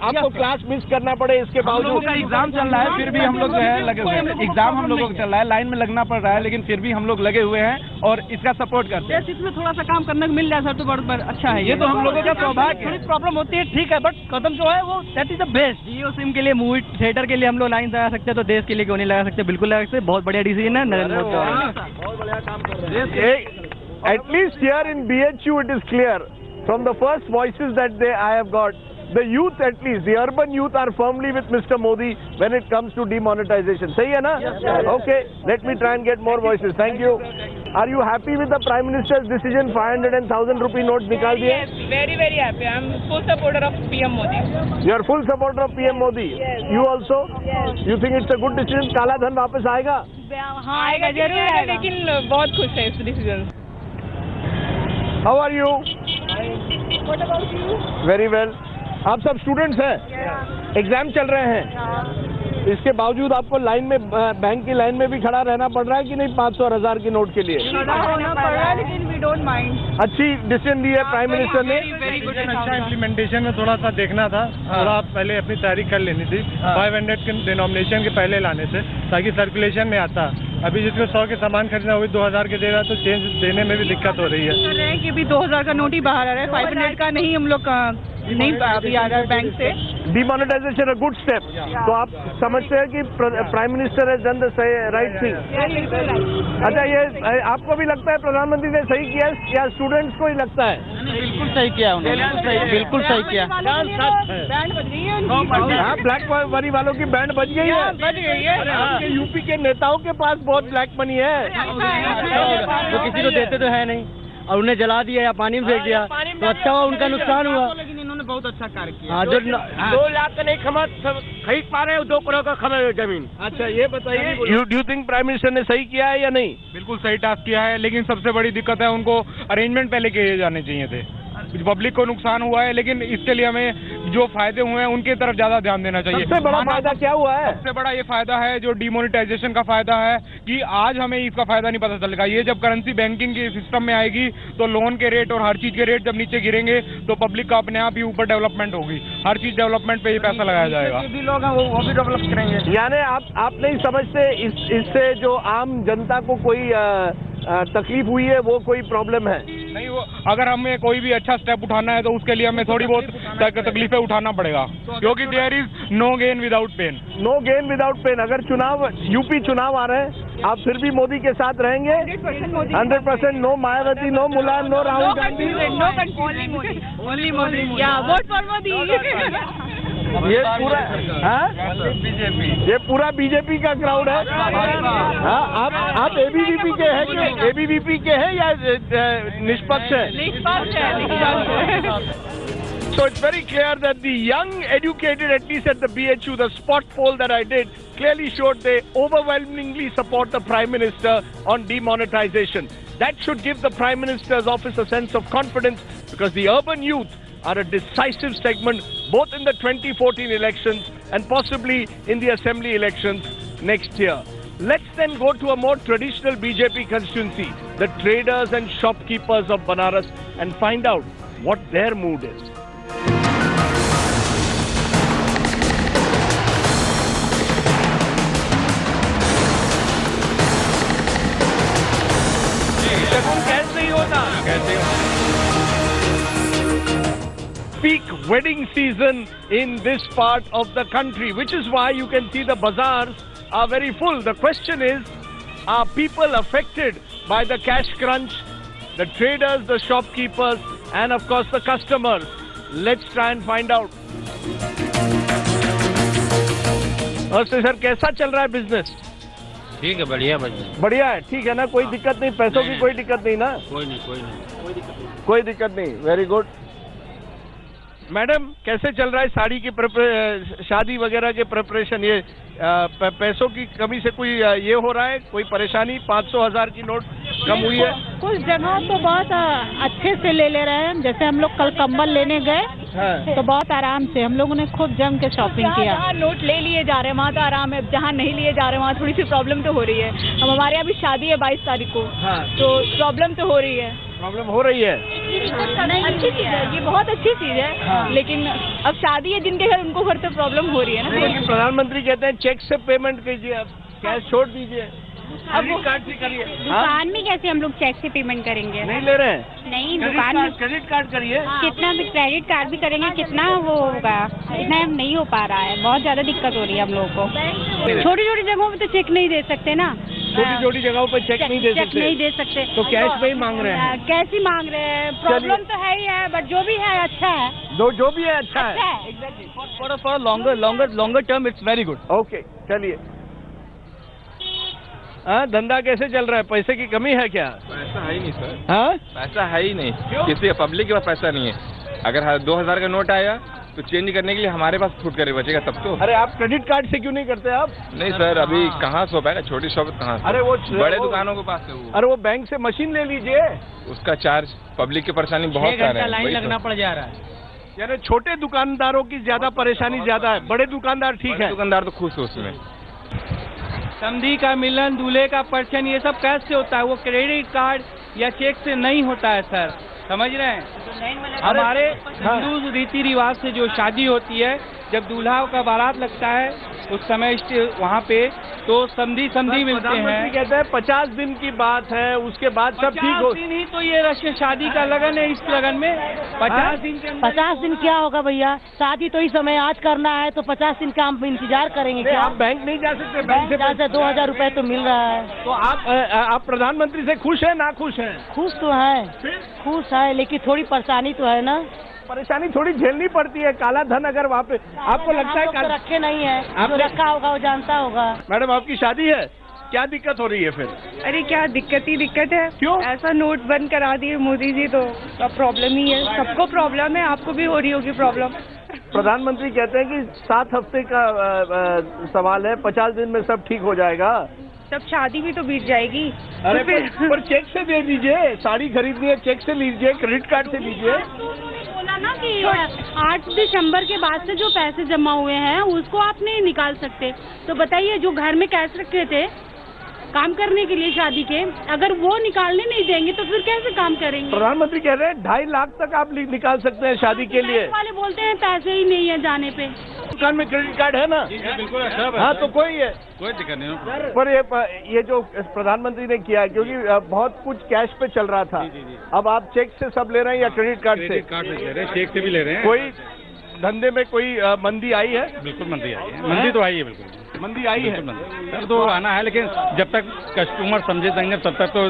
आपको क्लास मिस करना पड़े, इसके बावजूद एग्जाम चल रहा है, फिर भी हम लोग जो है लगे हुए हैं। एग्जाम हम लोगों को चल रहा है, लाइन में लगना पड़ रहा है, लेकिन फिर भी हम लोग लगे हुए हैं और इसका सपोर्ट करते हैं। इसमें थोड़ा सा काम करने को मिल जाए सर तो बहुत अच्छा है। ये तो हम लोगों का सौभाग्य है। थोड़ी प्रॉब्लम होती है, ठीक है, बट कदम जो है वो that is the best. Jio SIM के लिए, मूवी थिएटर के लिए हम लोग लाइन लगा सकते हैं, तो देश के लिए क्यों नहीं लगा सकते? बिल्कुल लगा सकते। बहुत बढ़िया डिसीजन है नरेंद्र मोदी का। बहुत बढ़िया काम कर रहे हैं। At least here in BHU it is clear from the first voices that I have got, the youth, at least the urban youth, are firmly with Mr. Modi when it comes to demonetization. सही है ना? Okay, let me try and get more voices. Thank you. Are you happy with the Prime Minister's decision? 500 and 1000 rupee notes निकाल दिए? Yes, very happy. I'm full supporter of PM Modi. You are full supporter of PM Modi. Yes. You also? Yes. You think it's a good decision? काला धन वापस आएगा? हाँ, आएगा जरूर आएगा, लेकिन बहुत खुश है इस decision. How are you? What about you? Very well. आप सब स्टूडेंट्स हैं, एग्जाम चल रहे हैं, इसके बावजूद आपको लाइन में, बैंक की लाइन में भी खड़ा रहना पड़ रहा है कि नहीं 500 और 1000 की नोट के लिए? खड़ा होना पड़ रहा है, लेकिन वी डोंट माइंड। अच्छी डिसीजन ली है प्राइम मिनिस्टर ने। अच्छा इम्प्लीमेंटेशन में थोड़ा सा देखना था, थोड़ा पहले अपनी तैयारी कर लेनी थी 500 के डिनोमिनेशन के पहले लाने से, ताकि सर्कुलेशन में आता। अभी जिसको 100 के सामान खरीदना वो 2000 के दे रहा है, तो चेंज देने में भी दिक्कत हो रही है। कर रहे हैं कि अभी 2000 का नोट ही बाहर आ रहा है, 500 का नहीं हम लोग नहीं अभी आ रहा है बैंक से। डिमोनेटाइजेशन अ गुड स्टेप, तो आप समझते हैं कि prime minister has done the right thing? अच्छा, ये आपको भी लगता है प्रधानमंत्री ने सही किया या स्टूडेंट्स को ही लगता है? बिल्कुल सही किया उन्होंने, बिल्कुल सही किया। बैंड बज गई है। हाँ, ब्लैक मनी वालों की बैंड बज गई है। बज गई है। आपके यूपी के नेताओं के पास बहुत ब्लैक मनी है। तो किसी को देते तो है नहीं, और उन्हें जला दिया या पानी में फेंक दिया, तो अच्छा हुआ, उनका नुकसान हुआ। लेकिन इन्होंने बहुत अच्छा कार्य किया। हाँ, जो 2 लाख का नहीं खरीद पा रहे, 2 करोड़ का खरीद जमीन। अच्छा, ये बताइए, do you think prime minister ने सही किया है या नहीं? बिल्कुल सही टास्क किया है, लेकिन सबसे बड़ी दिक्कत है उनको अरेंजमेंट पहले किए जाने चाहिए थे। पब्लिक को नुकसान हुआ है, लेकिन इसके लिए हमें जो फायदे हुए हैं उनकी तरफ ज्यादा ध्यान देना चाहिए। सबसे बड़ा फायदा क्या हुआ है? सबसे बड़ा ये फायदा है जो डिमोनेटाइजेशन का फायदा है, कि आज हमें इसका फायदा नहीं पता चलेगा। ये जब करेंसी बैंकिंग के सिस्टम में आएगी तो लोन के रेट और हर चीज के रेट जब नीचे गिरेंगे तो पब्लिक का अपने आप ही ऊपर डेवलपमेंट होगी। हर चीज डेवलपमेंट पे ये पैसा लगाया जाएगा। भी लोग हैं वो भी डेवलप करेंगे। यानी आप नहीं समझते इससे जो आम जनता को कोई तकलीफ हुई है, वो कोई प्रॉब्लम है? नहीं, वो अगर हमें कोई भी अच्छा स्टेप उठाना है तो उसके लिए हमें थोड़ी बहुत तकलीफें उठाना पड़ेगा, क्योंकि there is no gain without pain. No gain without pain. अगर चुनाव, यूपी चुनाव आ रहे हैं, आप फिर भी मोदी के साथ रहेंगे? 100%। नो मायावती, नो मुलायम, नो राहुल गांधी, ओनली मोदी। या वोट फॉर मोदी। ये पूरा बीजेपी, ये पूरा बीजेपी का क्राउड है। हाँ, आप एबीवीपी के हैं कि एबीवीपी के हैं या निष्पक्ष है? निष्पक्ष है। So it's very clear that the young educated, at least at the BHU, the spot poll that I did clearly showed they overwhelmingly support the Prime Minister on demonetization. That should give the Prime Minister's office a sense of confidence, because the urban youth are a decisive segment both in the 2014 elections and possibly in the assembly elections next year. Let's then go to a more traditional BJP constituency, the traders and shopkeepers of Banaras, and find out what their mood is. Peak wedding season in this part of the country, which is why you can see the bazaars are very full. The question is, are people affected by the cash crunch? The traders, the shopkeepers, and of course the customers. Let's try and find out. नमस्ते sir, कैसा चल रहा है business? ठीक है, बढ़िया बढ़िया बढ़िया है, ठीक है ना? कोई दिक्कत नहीं, पैसों की कोई दिक्कत नहीं ना? कोई दिक्कत नहीं। Very good. मैडम, कैसे चल रहा है साड़ी की शादी वगैरह के प्रिपरेशन? ये पैसों की कमी से कोई ये हो रहा है, कोई परेशानी? 500-1000 की नोट कम हुई है? कुछ जगह तो बहुत अच्छे से ले रहे हैं। जैसे हम लोग कल कंबल लेने गए तो बहुत आराम से हम लोगों ने खूब जम के शॉपिंग किया। जहाँ नोट ले लिए जा रहे हैं वहाँ तो आराम है, जहाँ नहीं लिए जा रहे हैं वहाँ थोड़ी सी प्रॉब्लम तो हो रही है। अब हमारे यहाँ भी शादी है 22 तारीख को, तो प्रॉब्लम तो हो रही है। प्रॉब्लम हो रही है? अच्छी चीज है, ये बहुत अच्छी चीज है। लेकिन अब शादी है जिनके घर, उनको घर तो प्रॉब्लम हो रही है ना। लेकिन प्रधानमंत्री कहते हैं चेक से पेमेंट कीजिए, अब कैश छोड़ दीजिए, अब कार्ड से करिए। दुकान में कैसे हम लोग चेक से पेमेंट करेंगे? नहीं ले रहे हैं? नहीं, दुकान में क्रेडिट कार्ड करिए। कितना भी क्रेडिट कार्ड भी करेंगे, कितना वो होगा, इतना नहीं हो पा रहा है। बहुत ज्यादा दिक्कत हो रही है हम लोगों को। छोटी छोटी जगहों पे तो चेक नहीं दे सकते ना, छोटी छोटी जगहों पर चेक नहीं दे सकते। तो कैश में ही मांग रहे हैं? कैश ही मांग रहे हैं। प्रॉब्लम तो है ही है, बट जो भी है अच्छा है। जो भी है अच्छा है। For longer term it's very good. Okay, चलिए। हाँ, धंधा कैसे चल रहा है? पैसे की कमी है क्या? पैसा है ही नहीं सर। हाँ, पैसा है ही नहीं, किसी पब्लिक के पास पैसा नहीं है। अगर 2000 का नोट आया तो चेंज करने के लिए हमारे पास फुट करे बचेगा तब तो। अरे आप क्रेडिट कार्ड से क्यों नहीं करते आप? नहीं सर, अभी कहाँ शॉप है, छोटी शॉप कहाँ? अरे वो बड़े दुकानों के पास है वो। अरे वो बैंक से मशीन ले लीजिए, उसका चार्ज, पब्लिक की परेशानी बहुत सारे लाइन लगना पड़ जा रहा है। यानी छोटे दुकानदारों की ज्यादा परेशानी ज्यादा है, बड़े दुकानदार ठीक है? दुकानदार तो खुश है उसमें। समधी का मिलन, दूल्हे का परछन, ये सब कैश से होता है, वो क्रेडिट कार्ड या चेक से नहीं होता है सर, समझ रहे हैं? हमारे हिंदू रीति रिवाज से जो शादी होती है, जब दूल्हा का बारात लगता है उस समय वहाँ पे तो समधी मिलते हैं। कहते हैं 50 दिन की बात है, उसके बाद सब ठीक हो। 50 दिन ही तो ये रस्म शादी का लगन है, इस लगन में 50 दिन के 50 दिन क्या होगा भैया? शादी तो इस समय आज करना है, तो 50 दिन का हम इंतजार करेंगे क्या? आप बैंक नहीं जा सकते? बैंक से जहाँ से 2000 रुपए तो मिल रहा है। तो आप प्रधानमंत्री से खुश है ना खुश है? खुश तो है, खुश है, लेकिन थोड़ी परेशानी तो है ना। परेशानी थोड़ी झेलनी पड़ती है, काला धन अगर वहाँ पे आपको लगता है तो रखे नहीं है, जो रखा होगा वो जानता होगा। मैडम आपकी शादी है, क्या दिक्कत हो रही है फिर? अरे क्या दिक्कत ही दिक्कत है, क्यों ऐसा नोट बंद करा दिए मोदी जी, तो सब प्रॉब्लम ही है, सबको प्रॉब्लम है, आपको भी हो रही होगी प्रॉब्लम। प्रधानमंत्री कहते हैं कि 7 हफ्ते का सवाल है, 50 दिन में सब ठीक हो जाएगा। तब शादी भी तो बीत जाएगी। अरे तो पर चेक से दे दीजिए, साड़ी खरीदनी है चेक से लीजिए, क्रेडिट कार्ड से लीजिए। बोला ना कि 8 दिसंबर के बाद से जो पैसे जमा हुए हैं उसको आप नहीं निकाल सकते, तो बताइए जो घर में कैश रखे थे काम करने के लिए शादी के, अगर वो निकालने नहीं देंगे तो फिर कैसे काम करेंगे? प्रधानमंत्री कह रहे हैं 2.5 लाख तक आप निकाल सकते हैं शादी के लिए। वाले बोलते हैं पैसे ही नहीं है जाने पे। दुकान में क्रेडिट कार्ड है ना? बिल्कुल। हाँ तो कोई दिक्कत नहीं। पर ये जो प्रधानमंत्री ने किया, क्योंकि बहुत कुछ कैश पे चल रहा था, अब आप चेक से सब ले रहे हैं या क्रेडिट कार्ड से? क्रेडिट कार्ड से ले रहे हैं, चेक से भी ले रहे हैं। कोई धंधे में कोई मंदी आई है? बिल्कुल मंदी आई है, मंदी तो आई है, बिल्कुल मंदी आई है सर, तो आना है, लेकिन जब तक कस्टमर समझे देंगे तब तक तो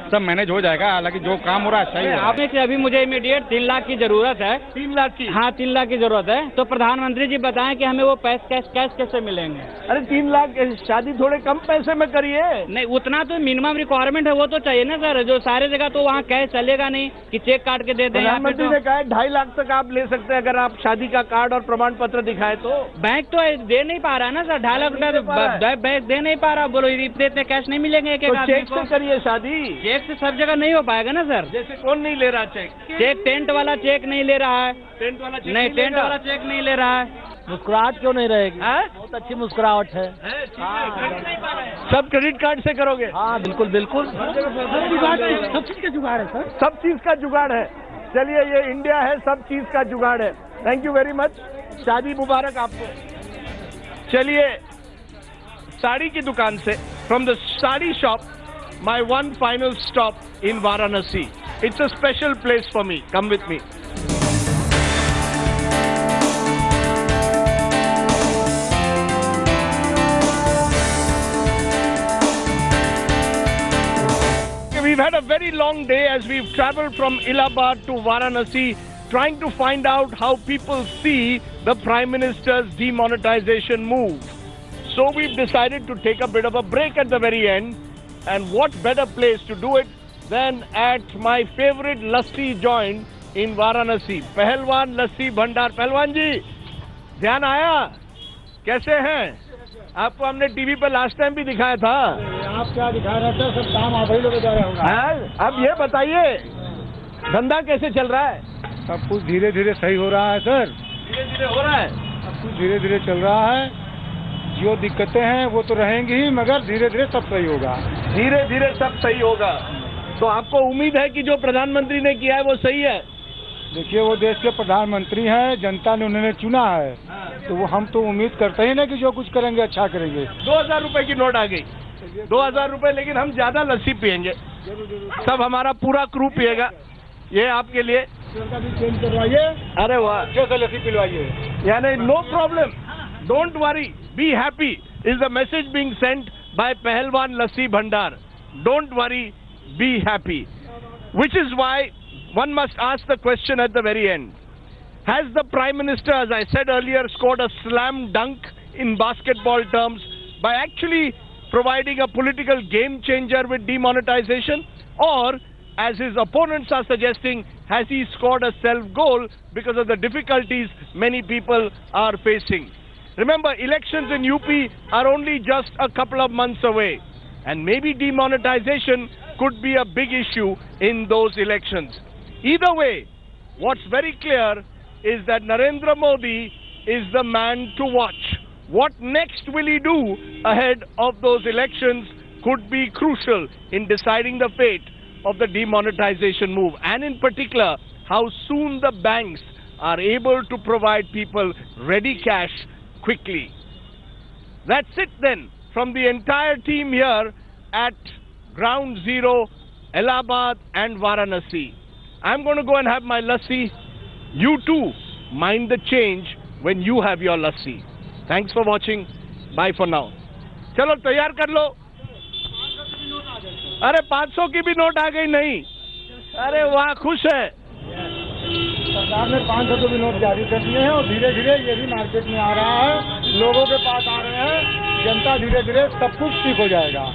सब मैनेज हो जाएगा। हालांकि जो काम हो रहा है अच्छा ही है। आपने से अभी मुझे इमीडिएट 3 लाख की जरूरत है। 3 लाख की? हाँ 3 लाख की जरूरत है, तो प्रधानमंत्री जी बताएं कि हमें वो कैश कैसे मिलेंगे? अरे 3 लाख शादी थोड़े कम पैसे में करिए। नहीं उतना तो मिनिमम रिक्वायरमेंट है, वो तो चाहिए ना सर, जो सारे जगह तो वहाँ कैश चलेगा नहीं कि चेक काट के दे दें। प्रधानमंत्री ने कहा 2.5 लाख तक आप ले सकते हैं अगर आप शादी का कार्ड और प्रमाण पत्र दिखाए तो। बैंक तो दे नहीं पा रहा ना सर, 2.5 लाख रुपया बैंक दे नहीं पा रहा, बोलो इतने कैश नहीं मिलेंगे एक तो चेक से करिए शादी। चेक से सब जगह नहीं हो पाएगा ना सर। जैसे कौन नहीं ले रहा चेक? टेंट वाला चेक नहीं ले रहा है। टेंट वाला चेक नहीं, टेंट वाला चेक नहीं ले रहा है। मुस्कुराहट क्यों नहीं रहेगी? बहुत अच्छी मुस्कुराहट है। सब क्रेडिट कार्ड से करोगे? हाँ बिल्कुल बिल्कुल, सब चीज का जुगाड़ है सर, सब चीज का जुगाड़ है। चलिए ये इंडिया है, सब चीज का जुगाड़ है। थैंक यू वेरी मच, शादी मुबारक आपको। चलिए साड़ी की दुकान से, from the sari shop, my one final stop in Varanasi. It's a special place for me, come with me. We've had a very long day as we've traveled from Allahabad to Varanasi, trying to find out how people see the Prime Minister's demonetization move. So we've decided to take a bit of a break at the very end, and what better place to do it than at my favorite lassi joint in Varanasi, Pahalwan Lassi Bhandar. Pahalwan ji, ध्यान आया? कैसे हैं? आपको हमने TV पर last time भी दिखाया था। आप क्या दिखा रहे थे, सब काम आप ही लोग जा रहे होगा। अब ये बताइए धंधा कैसे चल रहा है? सब कुछ धीरे धीरे सही हो रहा है सर, धीरे धीरे हो रहा है, सब कुछ धीरे धीरे चल रहा है। जो दिक्कतें हैं वो तो रहेंगी ही, मगर धीरे धीरे सब सही होगा। धीरे धीरे सब सही होगा। तो आपको उम्मीद है कि जो प्रधानमंत्री ने किया है वो सही है? देखिए वो देश के प्रधानमंत्री हैं, जनता ने उन्होंने चुना है, तो वो हम तो उम्मीद करते ही ना कि जो कुछ करेंगे अच्छा करेंगे। 2000 रुपए की नोट आ गई, 2000 रुपए, लेकिन हम ज्यादा लस्सी पियेंगे, सब हमारा पूरा क्रू पिएगा। ये आपके लिए चेंज करवाइए। अरे वाह, जैसे लस्सी पिलवाइए, यानी no problem, don't worry, be happy is the message being sent by Pahalwan Lassi Bhandar. Don't worry, be happy, which is why one must ask the question at the very end. Has the Prime Minister, as I said earlier, scored a slam dunk in basketball terms by actually providing a political game changer with demonetization? Or, as his opponents are suggesting, has he scored a self-goal because of the difficulties many people are facing? Remember, elections in UP are only just a couple of months away, and maybe demonetization could be a big issue in those elections. Either way, what's very clear is that Narendra Modi is the man to watch. What next will he do ahead of those elections could be crucial in deciding the fate of the demonetization move, and in particular, how soon the banks are able to provide people ready cash quickly. That's it then from the entire team here at Ground Zero, Allahabad and Varanasi. I'm going to go and have my lassi. You too, mind the change when you have your lassi. Thanks for watching. Bye for now. चलो तैयार कर लो. अरे 500 की भी note आ गई नहीं. अरे वाह, खुश है. सरकार ने 500 के भी नोट जारी कर दिए हैं और धीरे धीरे ये भी मार्केट में आ रहा है, लोगों के पास आ रहे हैं. जनता धीरे धीरे सब कुछ ठीक हो जाएगा.